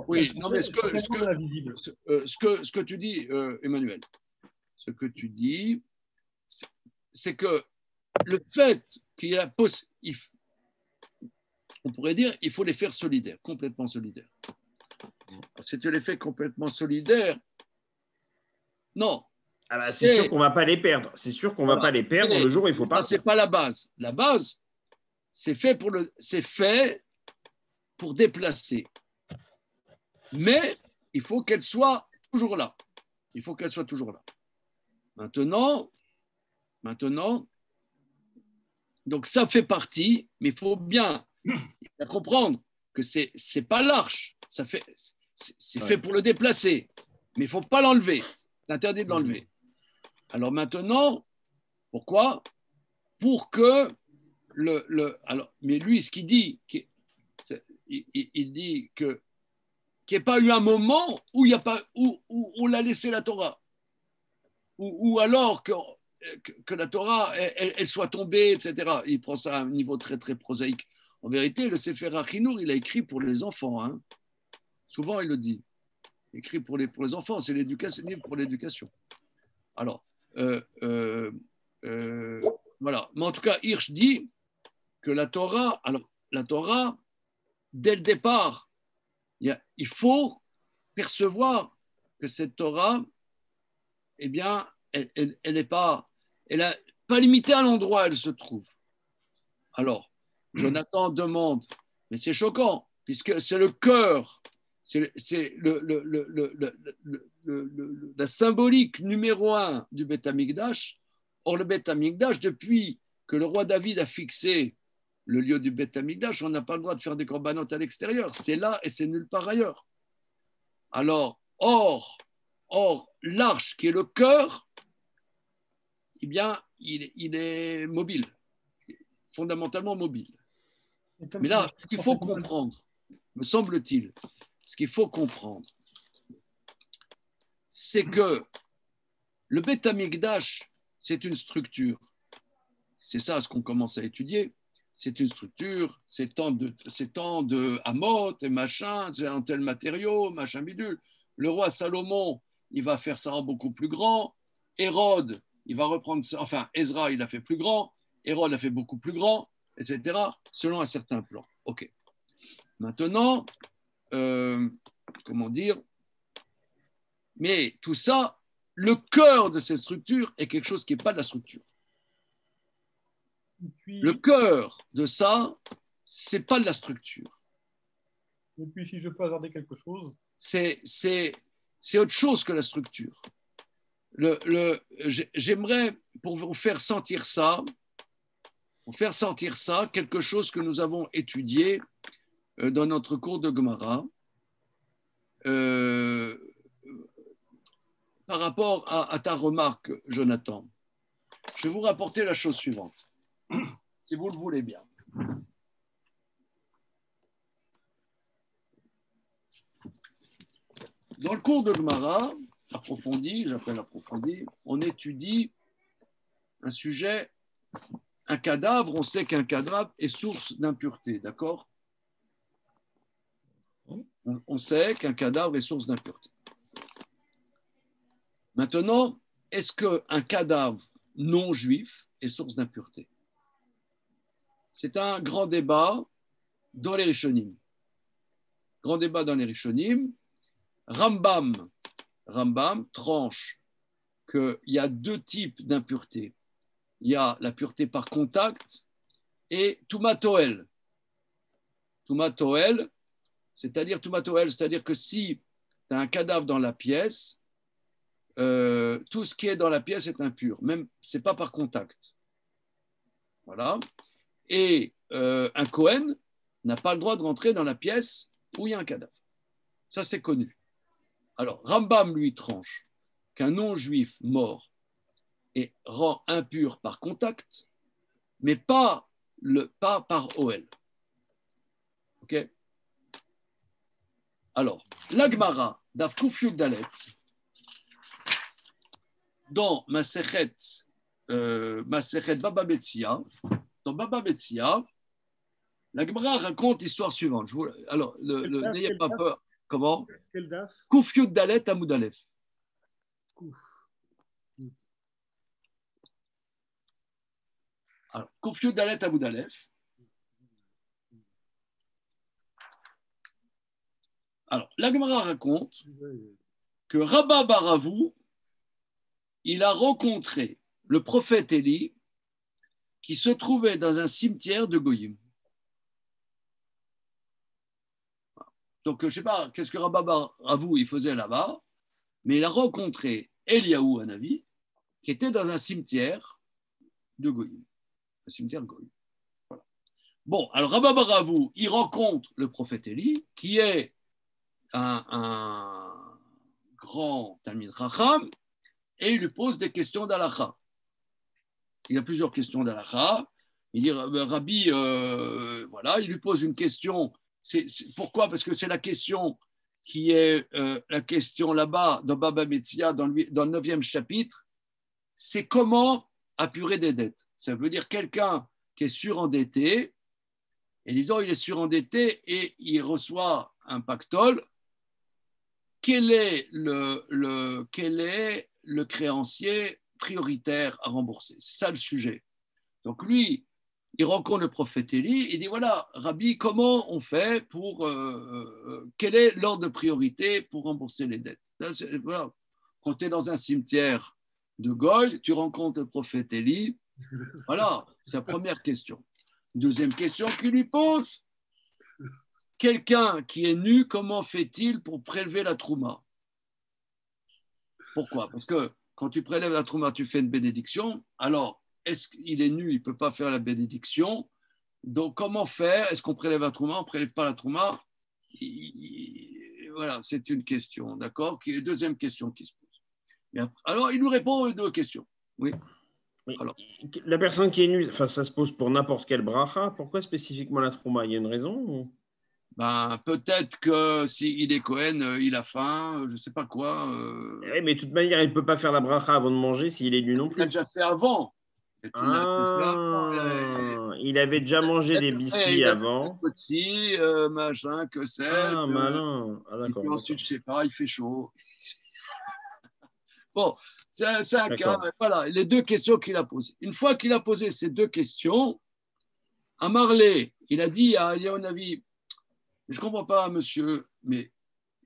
Oui, non, mais ce que tu dis, Emmanuel, ce que tu dis, c'est que le fait qu'il y ait la possibilité, on pourrait dire, il faut les faire solidaires, complètement solidaires. Si tu les fais complètement solidaires, non. Ah bah, c'est sûr qu'on ne va pas les perdre. C'est sûr qu'on ne va pas les perdre le jour où il faut pas. Ce n'est pas la base. La base, c'est fait pour déplacer. Mais il faut qu'elle soit toujours là. Il faut qu'elle soit toujours là. Maintenant, donc ça fait partie, mais il faut bien comprendre que c'est pas l'arche. C'est fait pour le déplacer, mais il ne faut pas l'enlever. C'est interdit de l'enlever. Alors maintenant, pourquoi? Pour que mais lui, ce qu'il dit, il dit qu'il n'y ait pas eu un moment où on l'a laissé la Torah, ou alors que la Torah elle soit tombée, etc. Il prend ça à un niveau très très prosaïque. En vérité, le Sefer HaChinour, il a écrit pour les enfants. Hein. Souvent, il le dit. Écrit pour les enfants, c'est l'éducation, pour l'éducation. Alors, voilà. Mais en tout cas, Hirsch dit que la Torah, dès le départ, il faut percevoir que cette Torah, eh bien, elle n'est pas limitée à l'endroit où elle se trouve. Alors, Jonathan demande, mais c'est choquant, puisque c'est le cœur, c'est la symbolique numéro 1 du Beth Amikdash. Or, le Beth Amikdash, depuis que le roi David a fixé le lieu du Beth Amikdash, on n'a pas le droit de faire des corbanotes à l'extérieur. C'est là et c'est nulle part ailleurs. Alors, or l'arche qui est le cœur, eh bien, il est mobile. fondamentalement mobile. Mais là, ce qu'il faut comprendre, me semble-t-il, ce qu'il faut comprendre, c'est que le Beth Amikdash, c'est une structure. C'est ça ce qu'on commence à étudier. C'est une structure, c'est tant de Hamot et machin, c'est un tel matériau, machin bidule. Le roi Salomon, il va faire ça en beaucoup plus grand. Hérode, il va reprendre ça. Enfin, Ezra, il a fait plus grand. Hérode a fait beaucoup plus grand, etc. Selon un certain plan. OK. Maintenant, comment dire? Mais tout ça, le cœur de ces structures est quelque chose qui n'est pas de la structure. Le cœur de ça, c'est pas de la structure. Et puis, si je peux hasarder quelque chose. C'est autre chose que la structure. J'aimerais, pour vous faire sentir ça, quelque chose que nous avons étudié dans notre cours de Gemara, par rapport à ta remarque, Jonathan. Je vais vous rapporter la chose suivante, si vous le voulez bien. Dans le cours de Gemara, approfondi, j'appelle approfondi, on étudie un sujet, un cadavre. On sait qu'un cadavre est source d'impureté, d'accord? On sait qu'un cadavre est source d'impureté. Maintenant, est-ce qu'un cadavre non juif est source d'impureté? C'est un grand débat dans les Rishonim. Grand débat dans les Rishonim. Rambam tranche qu'il y a deux types d'impureté. Il y a la pureté par contact et Toumatoel. Toumatoel, c'est-à-dire que si tu as un cadavre dans la pièce, tout ce qui est dans la pièce est impur, même ce n'est pas par contact. Voilà. Et un Kohen n'a pas le droit de rentrer dans la pièce où il y a un cadavre. Ça, c'est connu. Alors, Rambam, lui, tranche qu'un non-juif mort rend impur par contact, mais pas par OL. OK? Alors, l'Agmara d'Avkouf Dalet, dans Masechet Baba Metzia, l'Agmara raconte l'histoire suivante. Alors, n'ayez pas peur. Comment? Quel daf? Kouf Yud Dalet Amoud Aleph. Alors, Kouf Yud Dalet Amoud Aleph. Alors, l'Agmara raconte que Rabba Baravou, il a rencontré le prophète Élie qui se trouvait dans un cimetière de Goyim. Donc, je ne sais pas qu'est-ce que Rabba Baravou il faisait là-bas, mais il a rencontré Eliaou Hanavi qui était dans un cimetière de Goyim. Un cimetière de Goyim. Voilà. Bon, alors Rabba Baravou, il rencontre le prophète Élie qui est un grand Talmid Chacham et il lui pose des questions d'Alacha. Il a plusieurs questions d'Alacha. Il dit, Rabbi, voilà, il lui pose une question. Pourquoi? Parce que c'est la question qui est la question là-bas dans Baba Metzia, dans le 9e chapitre. C'est comment apurer des dettes. Ça veut dire quelqu'un qui est surendetté, et disons, il est surendetté et il reçoit un pactole. Quel est le créancier prioritaire à rembourser? C'est ça le sujet. Donc lui, il rencontre le prophète Élie et dit, voilà, Rabbi, comment on fait pour... quel est l'ordre de priorité pour rembourser les dettes? Voilà. Quand tu es dans un cimetière de Goy, tu rencontres le prophète Élie. Voilà, c'est la première question. Deuxième question qu'il lui pose. Quelqu'un qui est nu, comment fait-il pour prélever la trouma? Pourquoi? Parce que quand tu prélèves la trouma, tu fais une bénédiction. Alors, est-ce qu'il est nu, il ne peut pas faire la bénédiction? Donc, comment faire? Est-ce qu'on prélève la trouma? On ne prélève pas la trouma? Voilà, c'est une question, d'accord? Deuxième question qui se pose. Alors, il nous répond aux deux questions. Oui. Alors, la personne qui est nue, enfin, ça se pose pour n'importe quelle bracha. Pourquoi spécifiquement la trouma? Il y a une raison ou... Ben, peut-être que s'il est Cohen, il a faim, je ne sais pas quoi. Oui, mais de toute manière, il ne peut pas faire la bracha avant de manger s'il est nu non plus. Il a déjà fait avant. Il avait déjà mangé des biscuits avant. Machin, que c'est. Ah, malin. Ah, et puis ensuite, je ne sais pas, il fait chaud. Bon, c'est un cas. Voilà, les deux questions qu'il a posées. Une fois qu'il a posé ces deux questions, à Marley, il a dit à Eliyahu, je ne comprends pas, monsieur, mais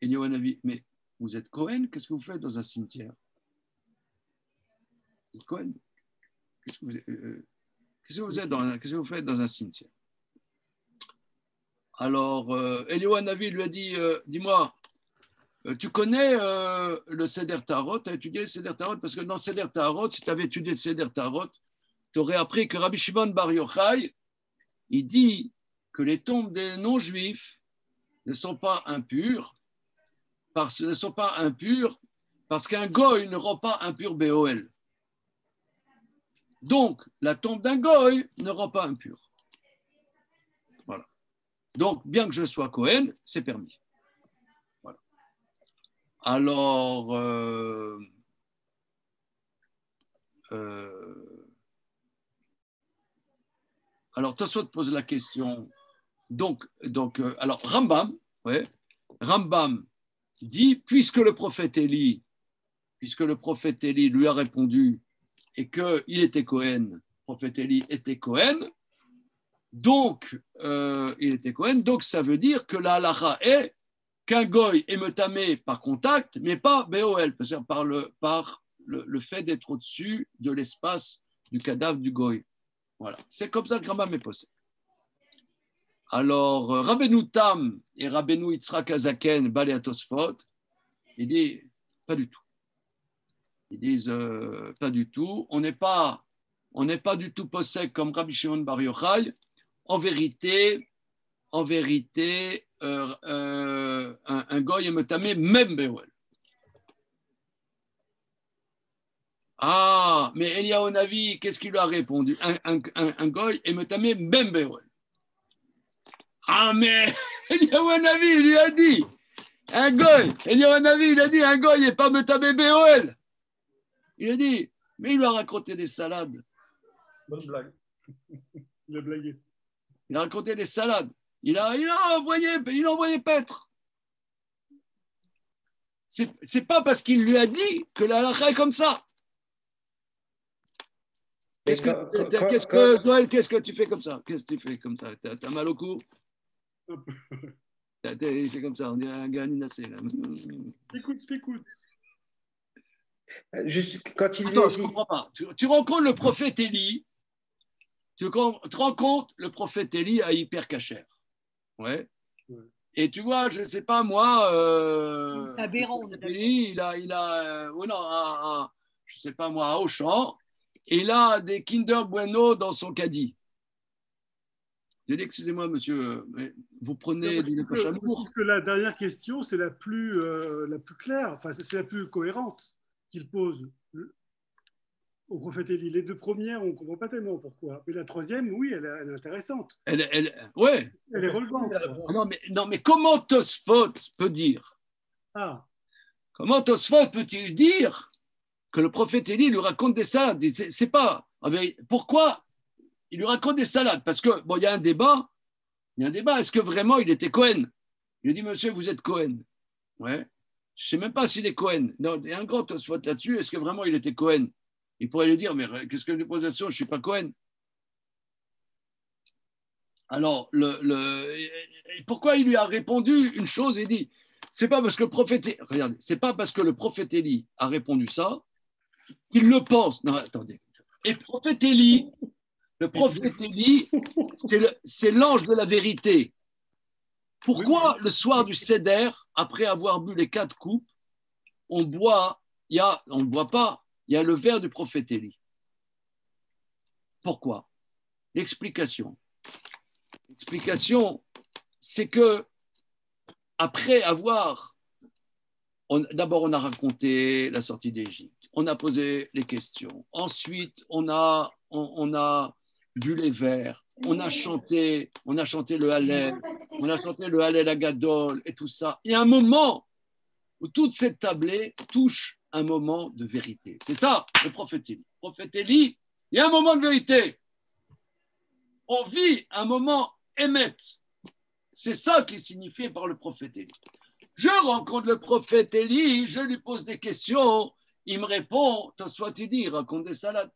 Eliyahu, mais vous êtes Cohen, qu'est-ce que vous faites dans un cimetière? Vous êtes Cohen? Qu'est-ce que vous faites dans un cimetière? Alors, Eliyahu lui a dit, dis-moi, tu connais le Seder Tarot? Tu as étudié le Seder Tarot? Parce que dans le Seder Tarot, si tu avais étudié le Seder Tarot, tu aurais appris que Rabbi Shimon Bar Yochai, il dit que les tombes des non-juifs ne sont pas impures, parce qu'un goy ne rend pas impur BOL. Donc, la tombe d'un goy ne rend pas impur. Voilà. Donc, bien que je sois Cohen, c'est permis. Voilà. Alors, Tosfot pose la question. Alors, Rambam dit, puisque le prophète Élie lui a répondu et qu'il était Cohen, le prophète Élie était Cohen, donc ça veut dire que la halacha est qu'un goy est metamé par contact, mais pas BOL, c'est-à-dire par le fait d'être au-dessus de l'espace du cadavre du goy. Voilà, c'est comme ça que Rambam est posé. Alors, Rabbeinu Tam et Rabbeinu Yitzhak Azaken, Balei Tosfot, ils disent pas du tout. Ils disent pas du tout. On n'est pas du tout possède comme Rabbi Shimon Bar Yochai. En vérité, un goy est metamé même Be'ol. Ah, mais Eliyahu Navi, qu'est-ce qu'il lui a répondu? Un goy est metamé même Be'ol. Ah, mais Eliyahu Navi, il lui a dit un goy n'est pas metamé BOL. Il a dit, mais il lui a raconté des salades. Bonne blague. Il a blagué. Il a raconté des salades. Il a envoyé paître. C'est pas parce qu'il lui a dit que la halakha est comme ça. Joël, qu'est-ce que tu fais comme ça? Qu'est-ce que tu fais comme ça? T'as mal au cou? Il fait comme ça, on dirait un gars ninassé. Je t'écoute. Juste quand il Attends, je ne comprends pas. Tu rencontres le prophète Élie, tu te rends compte le prophète Élie à Hyper Cacher. Ouais. Et tu vois, je ne sais pas moi, Élie, il a je ne sais pas moi, à Auchan, et il a des Kinder Bueno dans son caddie. Je dis, excusez-moi, monsieur, mais vous prenez du lait poche à l'amour. Parce que la dernière question, c'est la plus claire, enfin, c'est la plus cohérente qu'il pose au prophète Élie. Les deux premières, on ne comprend pas tellement pourquoi. Mais la troisième, oui, elle est intéressante. Ouais. Elle est relevante. Non, mais comment Tosfot peut dire? Comment Tosfot peut-il dire que le prophète Élie lui raconte des salades? C'est pas. Pourquoi il lui raconte des salades? Parce que, bon, il y a un débat. Est-ce que vraiment il était Cohen? Il lui dit, monsieur, vous êtes Cohen. Ouais. Je ne sais même pas s'il est Cohen. Non, il y a un grand Tosfot là-dessus. Est-ce que vraiment il était Cohen? Il pourrait lui dire, mais qu'est-ce que je lui pose la question? Je ne suis pas Cohen. Alors, pourquoi il lui a répondu une chose? Il dit, c'est pas parce que le prophète Élie a répondu ça qu'il le pense. Non, attendez. Et le prophète Élie, c'est l'ange de la vérité. Pourquoi le soir du Seder, après avoir bu les 4 coupes, on ne boit pas, il y a le verre du prophète Élie? Pourquoi? L'explication, c'est que après avoir, d'abord on a raconté la sortie d'Égypte, on a posé les questions. Ensuite, on a bu les verres. On a chanté le Hallel. On a chanté le Hallel Agadol et tout ça. Il y a un moment où toute cette tablée touche un moment de vérité. C'est ça, le prophète Élie. Le prophète Élie, il y a un moment de vérité. On vit un moment émet. C'est ça qui est signifié par le prophète Élie. Je rencontre le prophète Élie, je lui pose des questions, il me répond, Tosfot il dit, il raconte des salades.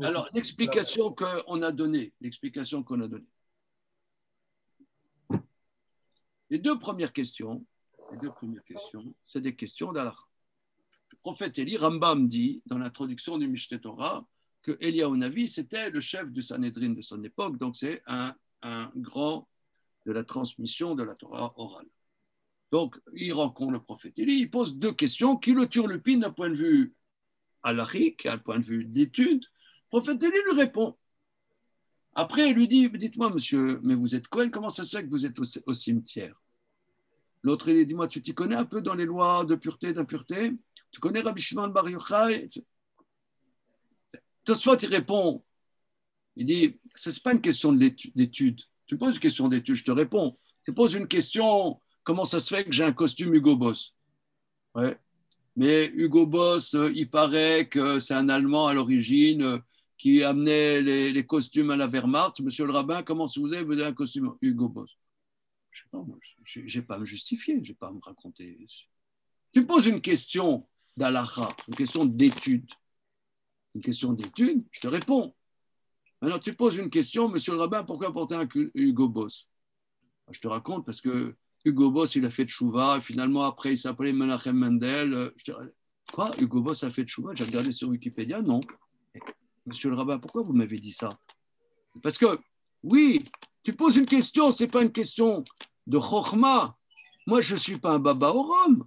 Alors l'explication qu'on a donnée, les deux premières questions, c'est des questions d'Allah. Le prophète Élie, Rambam dit, dans l'introduction du Mishneh Torah, que Eliyahu Navi, c'était le chef du Sanhédrin de son époque, donc c'est un grand de la transmission de la Torah orale. Donc, il rencontre le prophète Élie, il pose deux questions qui le turlupinent d'un point de vue halachique, d'un point de vue d'étude. Le prophète Élie lui répond. Après, il lui dit, dites-moi, monsieur, mais vous êtes Cohen, comment ça se fait que vous êtes au cimetière? L'autre, il dit, dis-moi, tu t'y connais un peu dans les lois de pureté, d'impureté? Tu connais Rabbi Shimon Bar Yochai? Tosfot, il répond, il dit, ce n'est pas une question d'étude. Tu poses une question d'étude, je te réponds. Tu poses une question, comment ça se fait que j'ai un costume Hugo Boss? Ouais. Mais Hugo Boss, il paraît que c'est un Allemand à l'origine qui amenait les costumes à la Wehrmacht. Monsieur le rabbin, comment vous avez un costume Hugo Boss? Je ne sais pas, moi, je n'ai pas à me justifier, je n'ai pas à me raconter. Tu poses une question d'Alaha, une question d'étude. Une question d'étude, je te réponds. Maintenant, tu poses une question, monsieur le rabbin, pourquoi porter un Hugo Boss? Je te raconte parce que Hugo Boss, il a fait tchouva, finalement, après, il s'appelait Menachem Mendel. Quoi? Hugo Boss a fait tchouva? J'ai regardé sur Wikipédia, non. Monsieur le rabbin, pourquoi vous m'avez dit ça? Parce que, oui, tu poses une question, ce n'est pas une question de chokhma. Moi, je ne suis pas un baba au rhum.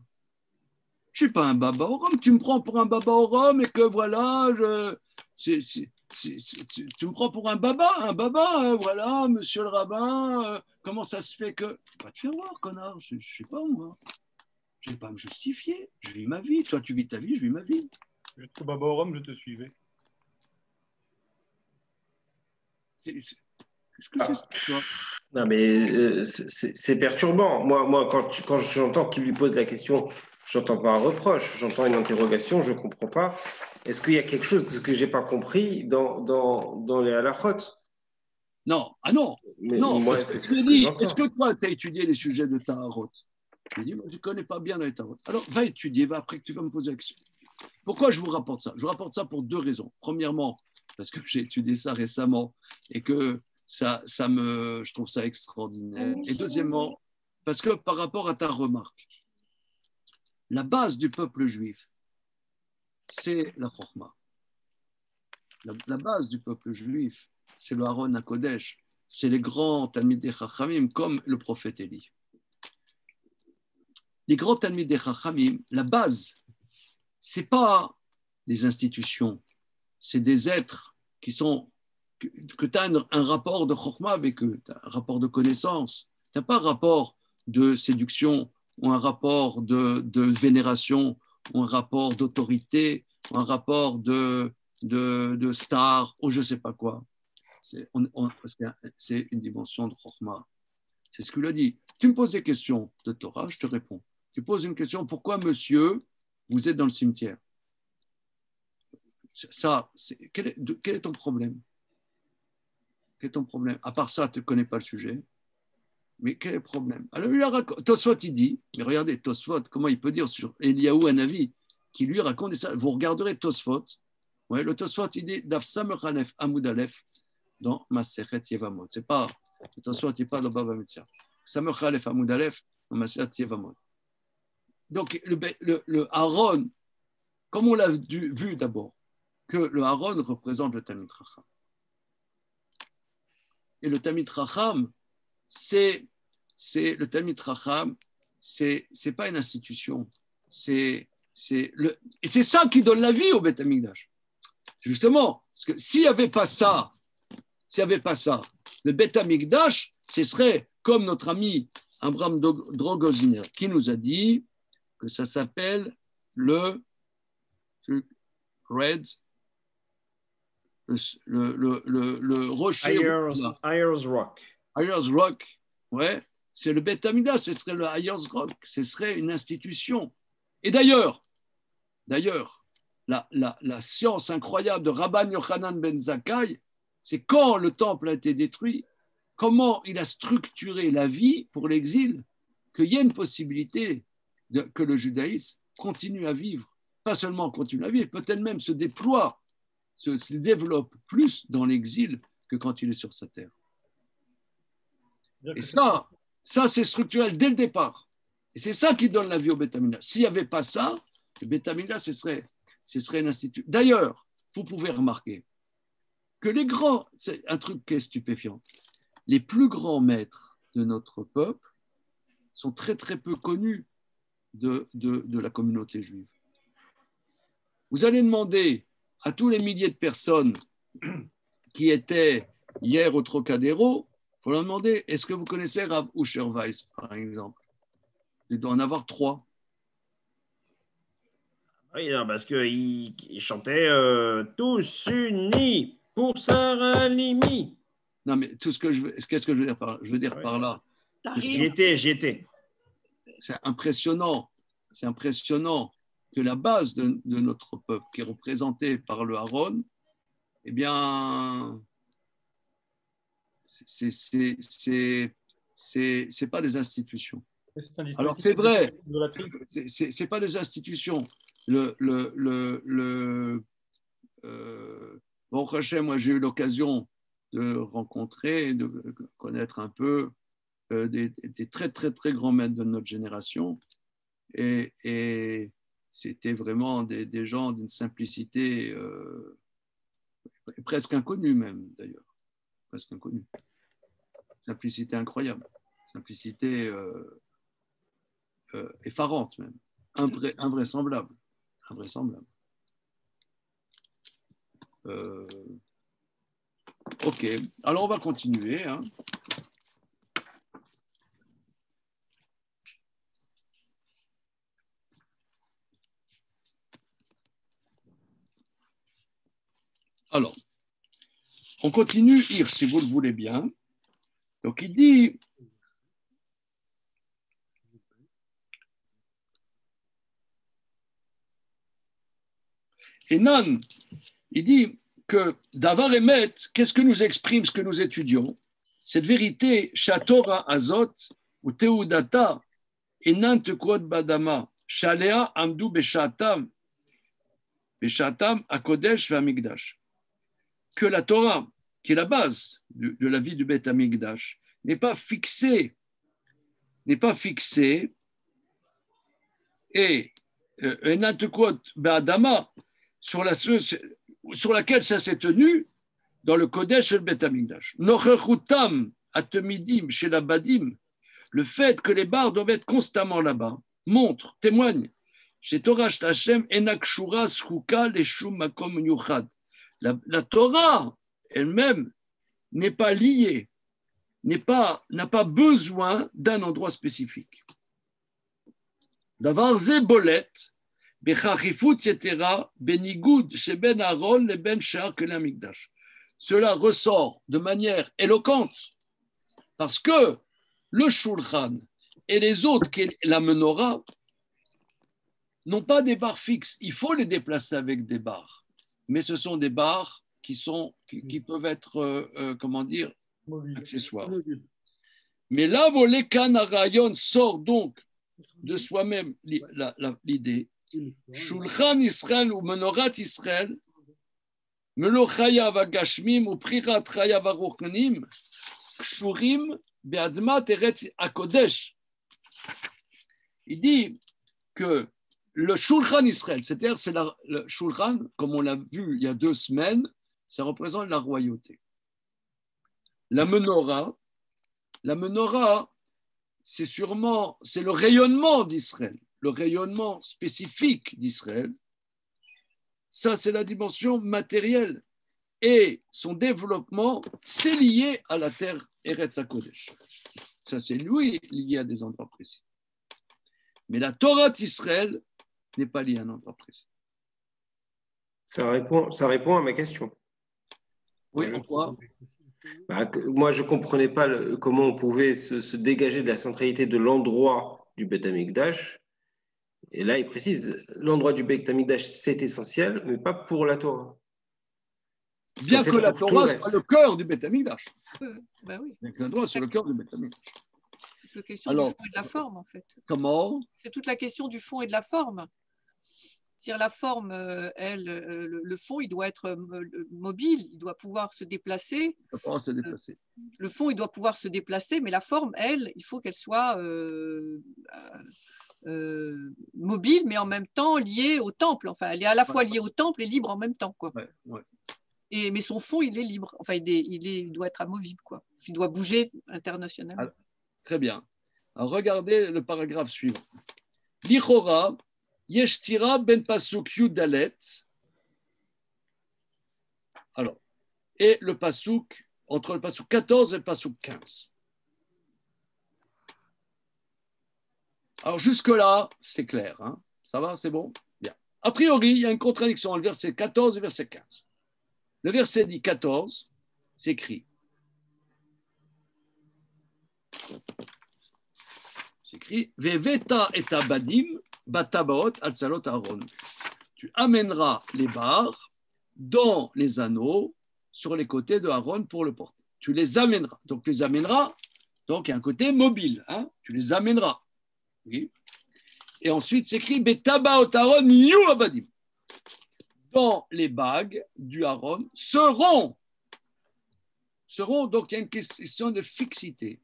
Je ne suis pas un baba au rhum. Tu me prends pour un baba au rhum et que voilà, tu me prends pour un baba, voilà, monsieur le rabbin, comment ça se fait que... Va te faire voir, connard, je ne sais pas, moi. Je ne vais pas me justifier, je vis ma vie. Toi, tu vis ta vie, je vis ma vie. Je suis baba au rhum, je te suivais. Qu'est-ce que c'est ça, toi? Non, mais c'est perturbant. Moi quand j'entends qu'il lui pose la question, j'entends pas un reproche, j'entends une interrogation, je ne comprends pas. Est-ce qu'il y a quelque chose que je n'ai pas compris dans les halachot? Non, non. Mais non, moi, est-ce que toi, tu as étudié les sujets de Taharot? Je dis, moi, je ne connais pas bien les Taharot. Alors, va étudier, après que tu vas me poser la question. Pourquoi je vous rapporte ça? Je vous rapporte ça pour deux raisons. Premièrement, parce que j'ai étudié ça récemment et que je trouve ça extraordinaire. Et deuxièmement, parce que par rapport à ta remarque, la base du peuple juif, c'est la Chokhmah. La base du peuple juif, c'est le Aaron HaKodesh, c'est les grands Talmidei Chachamim, comme le prophète Élie. Les grands Talmidei Chachamim, la base, ce n'est pas des institutions, c'est des êtres qui sont, que tu as un rapport de Chokhmah avec eux, un rapport de connaissance, tu n'as pas un rapport de séduction ou un rapport de vénération ou un rapport d'autorité ou un rapport de star ou je ne sais pas quoi. C'est une dimension de Chokhmah. C'est ce qu'il a dit. Tu me poses des questions de Torah, je te réponds. Tu poses une question, pourquoi monsieur, vous êtes dans le cimetière? Ça, quel est ton problème? Quel est ton problème? À part ça, tu ne connais pas le sujet. Mais quel est le problème? Alors, Tosfot, il dit, mais regardez, Tosfot, comment il peut dire sur Eliyahu Hanavi, qui lui raconte ça. Vous regarderez Tosfot. Ouais, le Tosfot, il dit, Daf Samer Aleph, Amoud Aleph, dans Masechet Yevamot. C'est pas, le Tosfot n'est pas dans Baba Metzia. Samer Aleph, Amoud Aleph, dans Masechet Yevamot. Donc, le Aaron, comme on l'a vu d'abord, que le Aaron représente le Talmid Chacham. Et le Talmid Chacham, c'est le Talmid Chacham, c'est pas une institution, et c'est ça qui donne la vie au Beth Amikdash. Justement, parce que s'il n'y avait pas ça, le Beth Amikdash, ce serait comme notre ami Abraham Drogoziner qui nous a dit que ça s'appelle le red, le rocher. Ayers Rock. Ayers Rock, ouais, c'est le Beth Amikdash, ce serait le Ayers Rock, ce serait une institution. Et d'ailleurs, la science incroyable de Rabban Yochanan ben Zakkai, c'est quand le temple a été détruit, comment il a structuré la vie pour l'exil, qu'il y ait une possibilité que le judaïsme continue à vivre. Pas seulement continue à vivre, peut-être même se déploie, se développe plus dans l'exil que quand il est sur sa terre. Et ça c'est structurel dès le départ. Et c'est ça qui donne la vie au Beth Amikdash. S'il n'y avait pas ça, le Beth Amikdash, ce serait une institution. D'ailleurs, vous pouvez remarquer que les grands, c'est un truc qui est stupéfiant, les plus grands maîtres de notre peuple sont très très peu connus de la communauté juive. Vous allez demander à tous les milliers de personnes qui étaient hier au Trocadéro, il faut leur demander, est-ce que vous connaissez Rav Usher Weiss, par exemple? Il doit en avoir 3. Oui, non, parce qu'il chantait tous unis pour Sarah Halimi. Non, mais qu'est-ce que je veux dire par là? Je veux dire par là. J'y étais. C'est impressionnant que la base de notre peuple, qui est représentée par le Haron, eh bien, c'est pas des institutions. Alors c'est vrai, c'est pas des institutions. Bon, moi j'ai eu l'occasion de rencontrer, de connaître un peu des très très très grands maîtres de notre génération, et c'était vraiment des gens d'une simplicité presque inconnue même d'ailleurs, presque inconnue. Simplicité incroyable, simplicité effarante même, invraisemblable. Ok, alors on va continuer. Hein. Alors, on continue, Hirsch, si vous le voulez bien. Donc il dit... Et non, il dit que Davar Emet, qu'est-ce que nous exprime ce que nous étudions? Cette vérité, Shatora Azot, ou Teudata, Enan Tekod Badama, Shalea Amdu Beshatam, Akodesh Vamigdash. Que la Torah, qui est la base de la vie du Beth Amikdash, n'est pas fixée, et Enan Tekod Badama, sur laquelle ça s'est tenu dans le Kodesh et le Beth Amikdash. Nochechutam atemidim chez la Badim, le fait que les bars doivent être constamment là-bas, montre, témoigne, chez Torah Hashem enakshura schuka leshum makom yuchad. La Torah elle-même n'est pas liée, n'a pas besoin d'un endroit spécifique. Davar ze bolet. Cela ressort de manière éloquente parce que le Shulchan et les autres, la menorah, n'ont pas des barres fixes. Il faut les déplacer avec des barres, mais ce sont des barres qui peuvent être, accessoires. Mais là, Volekhan sort donc de soi-même l'idée. Shulchan Israël ou Menorat Israël, Melo Chayav Agashmim ou Prirat Chayav Aruchnim, Kshurim Beadmat Eretz Akodesh. Il dit que le Shulchan Israël, c'est-à-dire le Shulchan, comme on l'a vu il y a 2 semaines, ça représente la royauté. La menorah, c'est le rayonnement d'Israël. Le rayonnement spécifique d'Israël, ça c'est la dimension matérielle et son développement, c'est lié à la terre Eretz HaKodesh. Ça c'est lié à des endroits précis. Mais la Torah d'Israël, n'est pas lié à un endroit précis. Ça répond à ma question. Oui, en quoi? Moi, je ne comprenais pas comment on pouvait se dégager de la centralité de l'endroit du Beth Amikdash. Et là, il précise, l'endroit du Beth Amikdash, c'est essentiel, mais pas pour la Torah. Bien que la Torah soit le cœur du Beth Amikdash. Ben oui. La Torah, c'est le cœur du Beth Amikdash. C'est la question du fond et de la forme, en fait. Comment? C'est toute la question du fond et de la forme. C'est-à-dire la forme, le fond, il doit être mobile, il doit pouvoir se déplacer. Il doit pouvoir se déplacer. Le fond, il doit pouvoir se déplacer, mais la forme, elle, il faut qu'elle soit mobile, mais en même temps liée au temple. Enfin, elle est à la fois liée au temple et libre en même temps, quoi. Ouais. Mais son fond, il est libre. Enfin, il doit être amovible, quoi. Il doit bouger internationalement. Alors, très bien. Alors, regardez le paragraphe suivant. Lichora, Yeshtira ben pasuk Yudalet. Alors, et le pasuk, entre le pasuk 14 et le pasuk 15. Alors, jusque-là, c'est clair. Hein? Ça va, c'est bon? Bien. A priori, il y a une contradiction entre le verset 14 et le verset 15. Le verset dit 14, c'est écrit. C'est écrit Veveta et abadim batabaot atzalot Aaron. Tu amèneras les barres dans les anneaux sur les côtés de Aaron pour le porter. Tu les amèneras. Donc, tu les amèneras. Donc, il y a un côté mobile. Hein? Tu les amèneras. Oui. Et ensuite, c'est écrit Betabaot Aaron yu abadim. Dans les bagues du Aaron seront. Donc, il y a une question de fixité.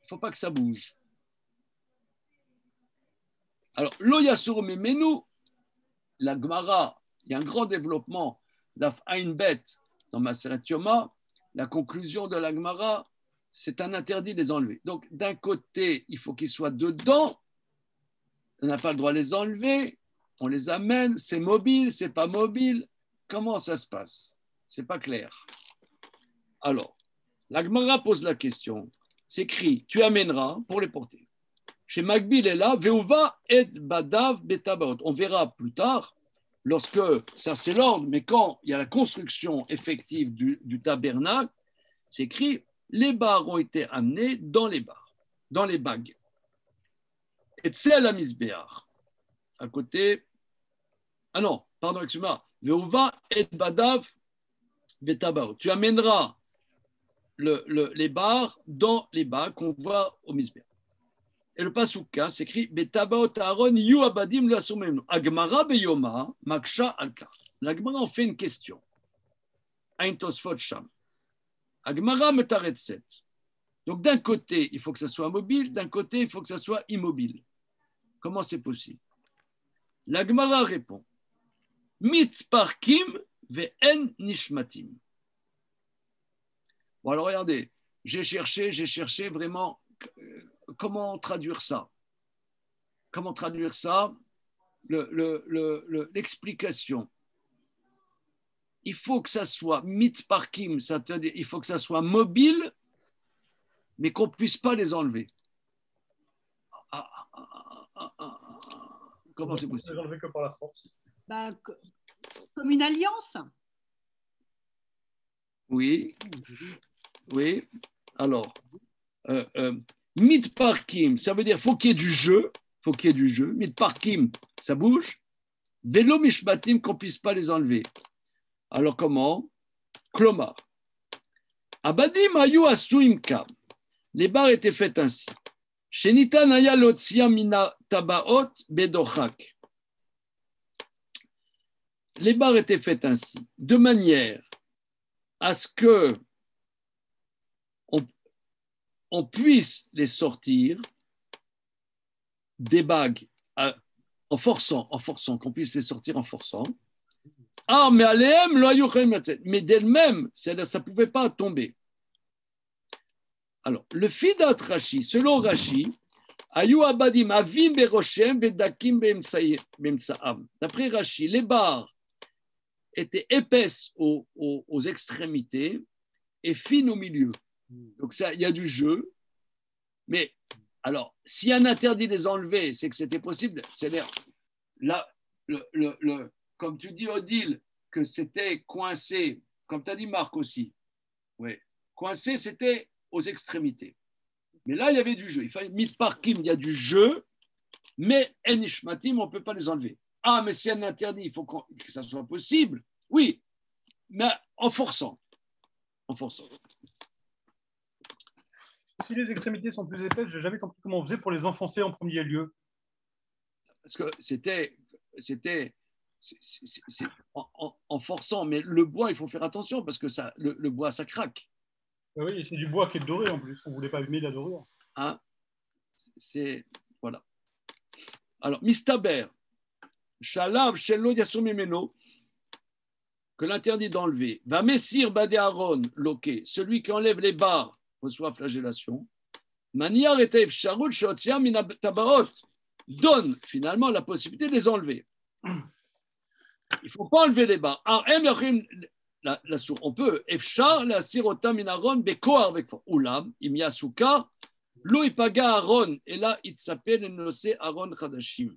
Il ne faut pas que ça bouge. Alors, lo yasur memenu, la Gemara, il y a un grand développement, la Ain Bet dans Maseret Yoma, la conclusion de la Gemara, c'est un interdit de les enlever. Donc, d'un côté, il faut qu'ils soient dedans, on n'a pas le droit de les enlever, on les amène, c'est mobile, c'est pas mobile. Comment ça se passe? C'est pas clair. Alors, la Gemara pose la question, c'est écrit, tu amèneras pour les porter. Chez Magbil est là, Veuva et Badav Betabaot. On verra plus tard, lorsque, ça c'est l'ordre, mais quand il y a la construction effective du tabernacle, c'est écrit, les barres ont été amenées dans les barres, dans les bagues. Et c'est la misbéar. À côté, excuse-moi, Veuva et Badav Betabaot. Tu amèneras les barres dans les bagues qu'on voit au misbéar. Et le pasukka s'écrit Betabaot Aaron yu abadim l'asumenu. Agmara beyoma maksha alka. L'Agmara en fait une question. Ein tosfot sham. Agmara metaretset. Donc d'un côté, il faut que ça soit mobile, d'un côté, il faut que ça soit immobile. Comment c'est possible? L'Agmara répond Mitparkim ve'en nishmatim. Bon alors regardez, j'ai cherché vraiment. Comment traduire ça? L'explication. Il faut que ça soit mitparkim, c'est-à-dire il faut que ça soit mobile, mais qu'on ne puisse pas les enlever. Comment c'est possible? Les enlever que par la force. Comme une alliance. Oui. Alors. Mitparkim, ça veut dire faut qu'il y ait du jeu. Mitparkim, ça bouge. Vélo mishmatim, qu'on ne puisse pas les enlever. Alors comment? Klomar. Abadim ayu asuim kam. Les barres étaient faites ainsi. Shenitan aya lotsia mina tabaot bedochak. Les barres étaient faites ainsi, de manière à ce que on puisse les sortir des bagues en forçant, qu'on puisse les sortir en forçant. Ah, mais mais d'elle-même, ça ne pouvait pas tomber. Alors, le Fidat Rashi, selon Rashi, Ayu abadim avim beroshem vedakim bemtsaam. D'après Rashi, les barres étaient épaisses aux extrémités et fines au milieu. Donc, il y a du jeu. Mais, alors, s'il y a un interdit de les enlever, c'est que c'était possible. C'est-à-dire, comme tu dis, Odile, que c'était coincé, comme tu as dit, Marc aussi. Ouais. Coincé, c'était aux extrémités. Mais là, il y avait du jeu. Il fallait mitparkim, il y a du jeu, mais enishmatim, on ne peut pas les enlever. Ah, mais c'est un interdit, il faut que ça soit possible. Oui, mais en forçant. En forçant. Si les extrémités sont plus épaisses, je n'ai jamais compris comment on faisait pour les enfoncer en premier lieu. Parce que c'était en forçant, mais le bois, il faut faire attention parce que ça, le bois, ça craque. Oui, c'est du bois qui est doré en plus. On ne voulait pas abîmer la dorure. Hein? Voilà. Alors, Mistaber, Shalav, Shelo, Yasumimeno, que l'interdit d'enlever, va Messir Badé Aaron, loqué, celui qui enlève les barres reçoit flagellation. Maniar et Tev Sharut, Shotia, Minatabaot, donne finalement la possibilité de les enlever. Il ne faut pas enlever les barres. On peut, Efchar, la sirota minaron, bekoar, ulam, imyasuka, lo ipaga Aaron, et là, il s'appelle le nose Aaron Khadashim.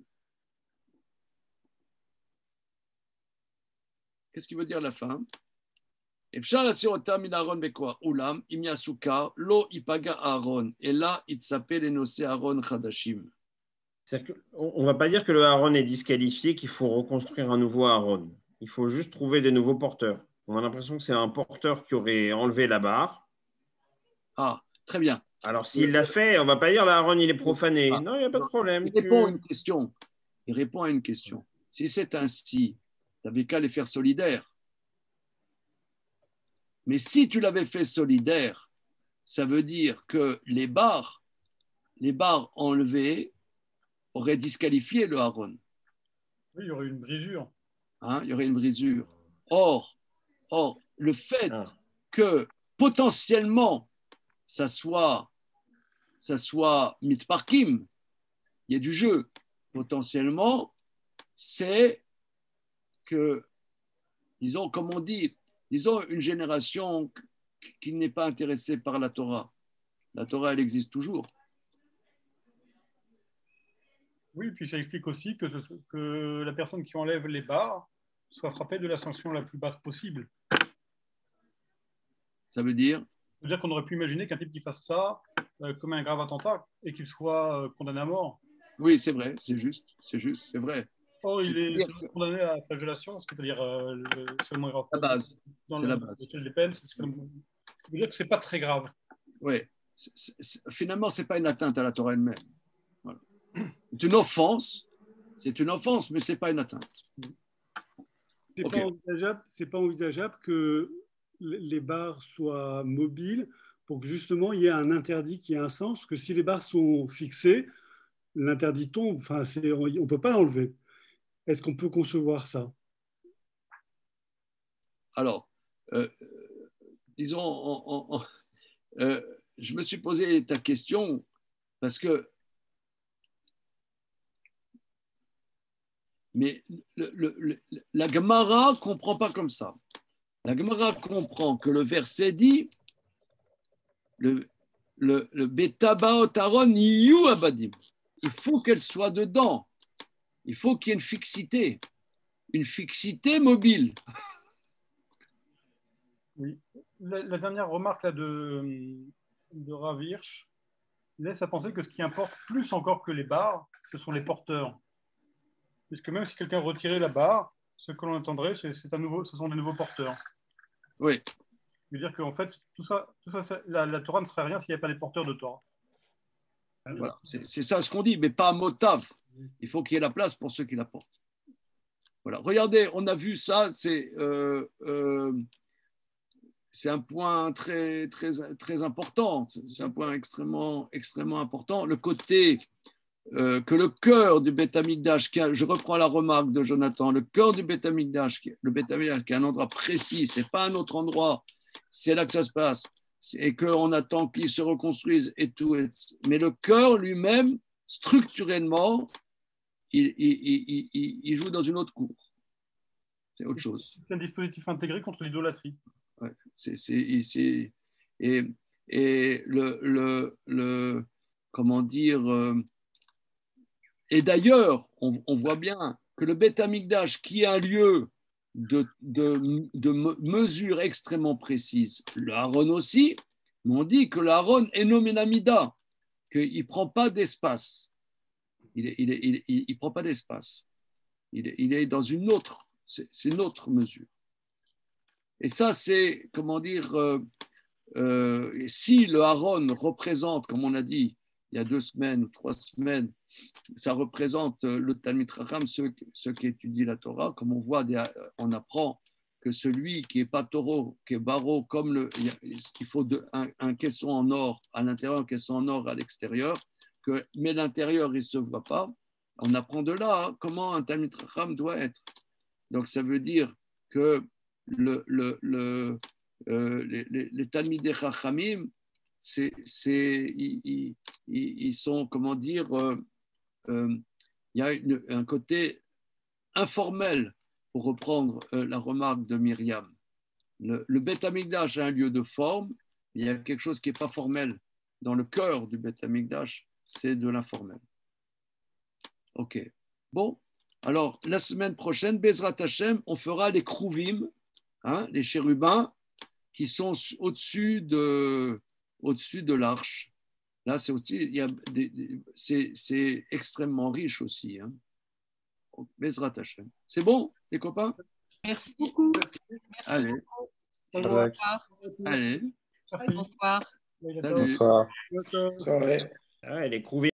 Qu'est-ce qu'il veut dire la fin? Efchar, la sirota minaron, bekoar, ulam, imyasuka, lo ipaga Aaron, et là, il s'appelle le nose Aaron Khadashim. On ne va pas dire que le Aaron est disqualifié, qu'il faut reconstruire un nouveau Aaron. Il faut juste trouver des nouveaux porteurs. On a l'impression que c'est un porteur qui aurait enlevé la barre. Ah, très bien. Alors, s'il l'a fait, on ne va pas dire l'Aaron, il est profané. Non, il n'y a pas de problème. Il répond à une question. Il répond à une question. Si c'est ainsi, tu n'avais qu'à les faire solidaires. Mais si tu l'avais fait solidaire, ça veut dire que les barres enlevées auraient disqualifié le Aaron. Oui, il y aurait une brisure. Hein, il y aurait une brisure. Or, le fait que potentiellement ça soit mitparkim, il y a du jeu, potentiellement, c'est que, disons, comme on dit, disons une génération qui n'est pas intéressée par la Torah. La Torah, elle existe toujours. Oui, puis ça explique aussi que la personne qui enlève les barres soit frappée de la sanction la plus basse possible. Ça veut dire? Ça veut dire qu'on aurait pu imaginer qu'un type qui fasse ça comme un grave attentat et qu'il soit condamné à mort. Oui, c'est vrai, c'est juste, c'est vrai. Or, il est condamné à la flagellation, c'est-à-dire seulement grave. La base. Dans la base. Des peines, ça veut dire que ce n'est pas très grave. Oui. Finalement, ce n'est pas une atteinte à la Torah elle-même. Voilà. C'est une offense, mais ce n'est pas une atteinte. C'est pas envisageable que les barres soient mobiles pour que justement il y ait un interdit qui ait un sens, que si les barres sont fixées, l'interdit tombe, enfin, on ne peut pas l'enlever. Est-ce qu'on peut concevoir ça? Alors, disons, je me suis posé ta question parce que mais la Gemara ne comprend pas comme ça. La Gemara comprend que le verset dit le Betabaot Aaron Yu Abadim. Il faut qu'elle soit dedans. Il faut qu'il y ait une fixité mobile. Oui. La dernière remarque là, de Rav Hirsch laisse à penser que ce qui importe plus encore que les barres, ce sont les porteurs. Puisque même si quelqu'un retirait la barre, ce que l'on attendrait, ce sont des nouveaux porteurs. Oui. Ça veut dire qu'en fait, tout ça la Torah ne serait rien s'il n'y avait pas les porteurs de Torah. Voilà, c'est ça ce qu'on dit, mais pas motav. Il faut qu'il y ait la place pour ceux qui la portent. Voilà. Regardez, on a vu ça, c'est un point très, très, très important. C'est un point extrêmement, extrêmement important. Le côté que le cœur du Beth Amikdash, je reprends la remarque de Jonathan, le cœur du Beth Amikdash, qui est un endroit précis, c'est pas un autre endroit, c'est là que ça se passe, et qu'on attend qu'il se reconstruise et tout. Mais le cœur lui-même, structurellement, il joue dans une autre cour. C'est autre chose. C'est un dispositif intégré contre l'idolâtrie. Ouais, et comment dire, et d'ailleurs, on voit bien que le Beth Amikdash, qui est un lieu de mesure extrêmement précise, le Aaron aussi, mais on dit que le Aaron est noménamida, qu'il ne prend pas d'espace. Il prend pas d'espace. Il est dans une autre, c'est une autre mesure. Et ça, c'est, comment dire, si le Aaron représente, comme on a dit il y a 2 semaines ou 3 semaines, ça représente le Talmid Chacham, ceux qui étudient la Torah, comme on voit, on apprend que celui qui n'est pas taureau, qui est barreau, comme il faut un caisson en or à l'intérieur, un caisson en or à l'extérieur, mais l'intérieur, il ne se voit pas. On apprend de là comment un Talmid Chacham doit être. Donc, ça veut dire que les Talmidei Chachamim, ils sont, comment dire, il y a un côté informel, pour reprendre la remarque de Myriam. Le Beth Amikdash a un lieu de forme, il y a quelque chose qui n'est pas formel. Dans le cœur du Beth Amikdash, c'est de l'informel. Ok. Bon, alors la semaine prochaine, Bezrat Hashem, on fera les Kruvim, les chérubins, qui sont au-dessus de l'arche. Là, c'est extrêmement riche aussi. Bezrat Hashem. C'est bon, les copains? Merci beaucoup. Merci Allez. beaucoup. Au revoir. Allez. Bonsoir. Bonsoir. Les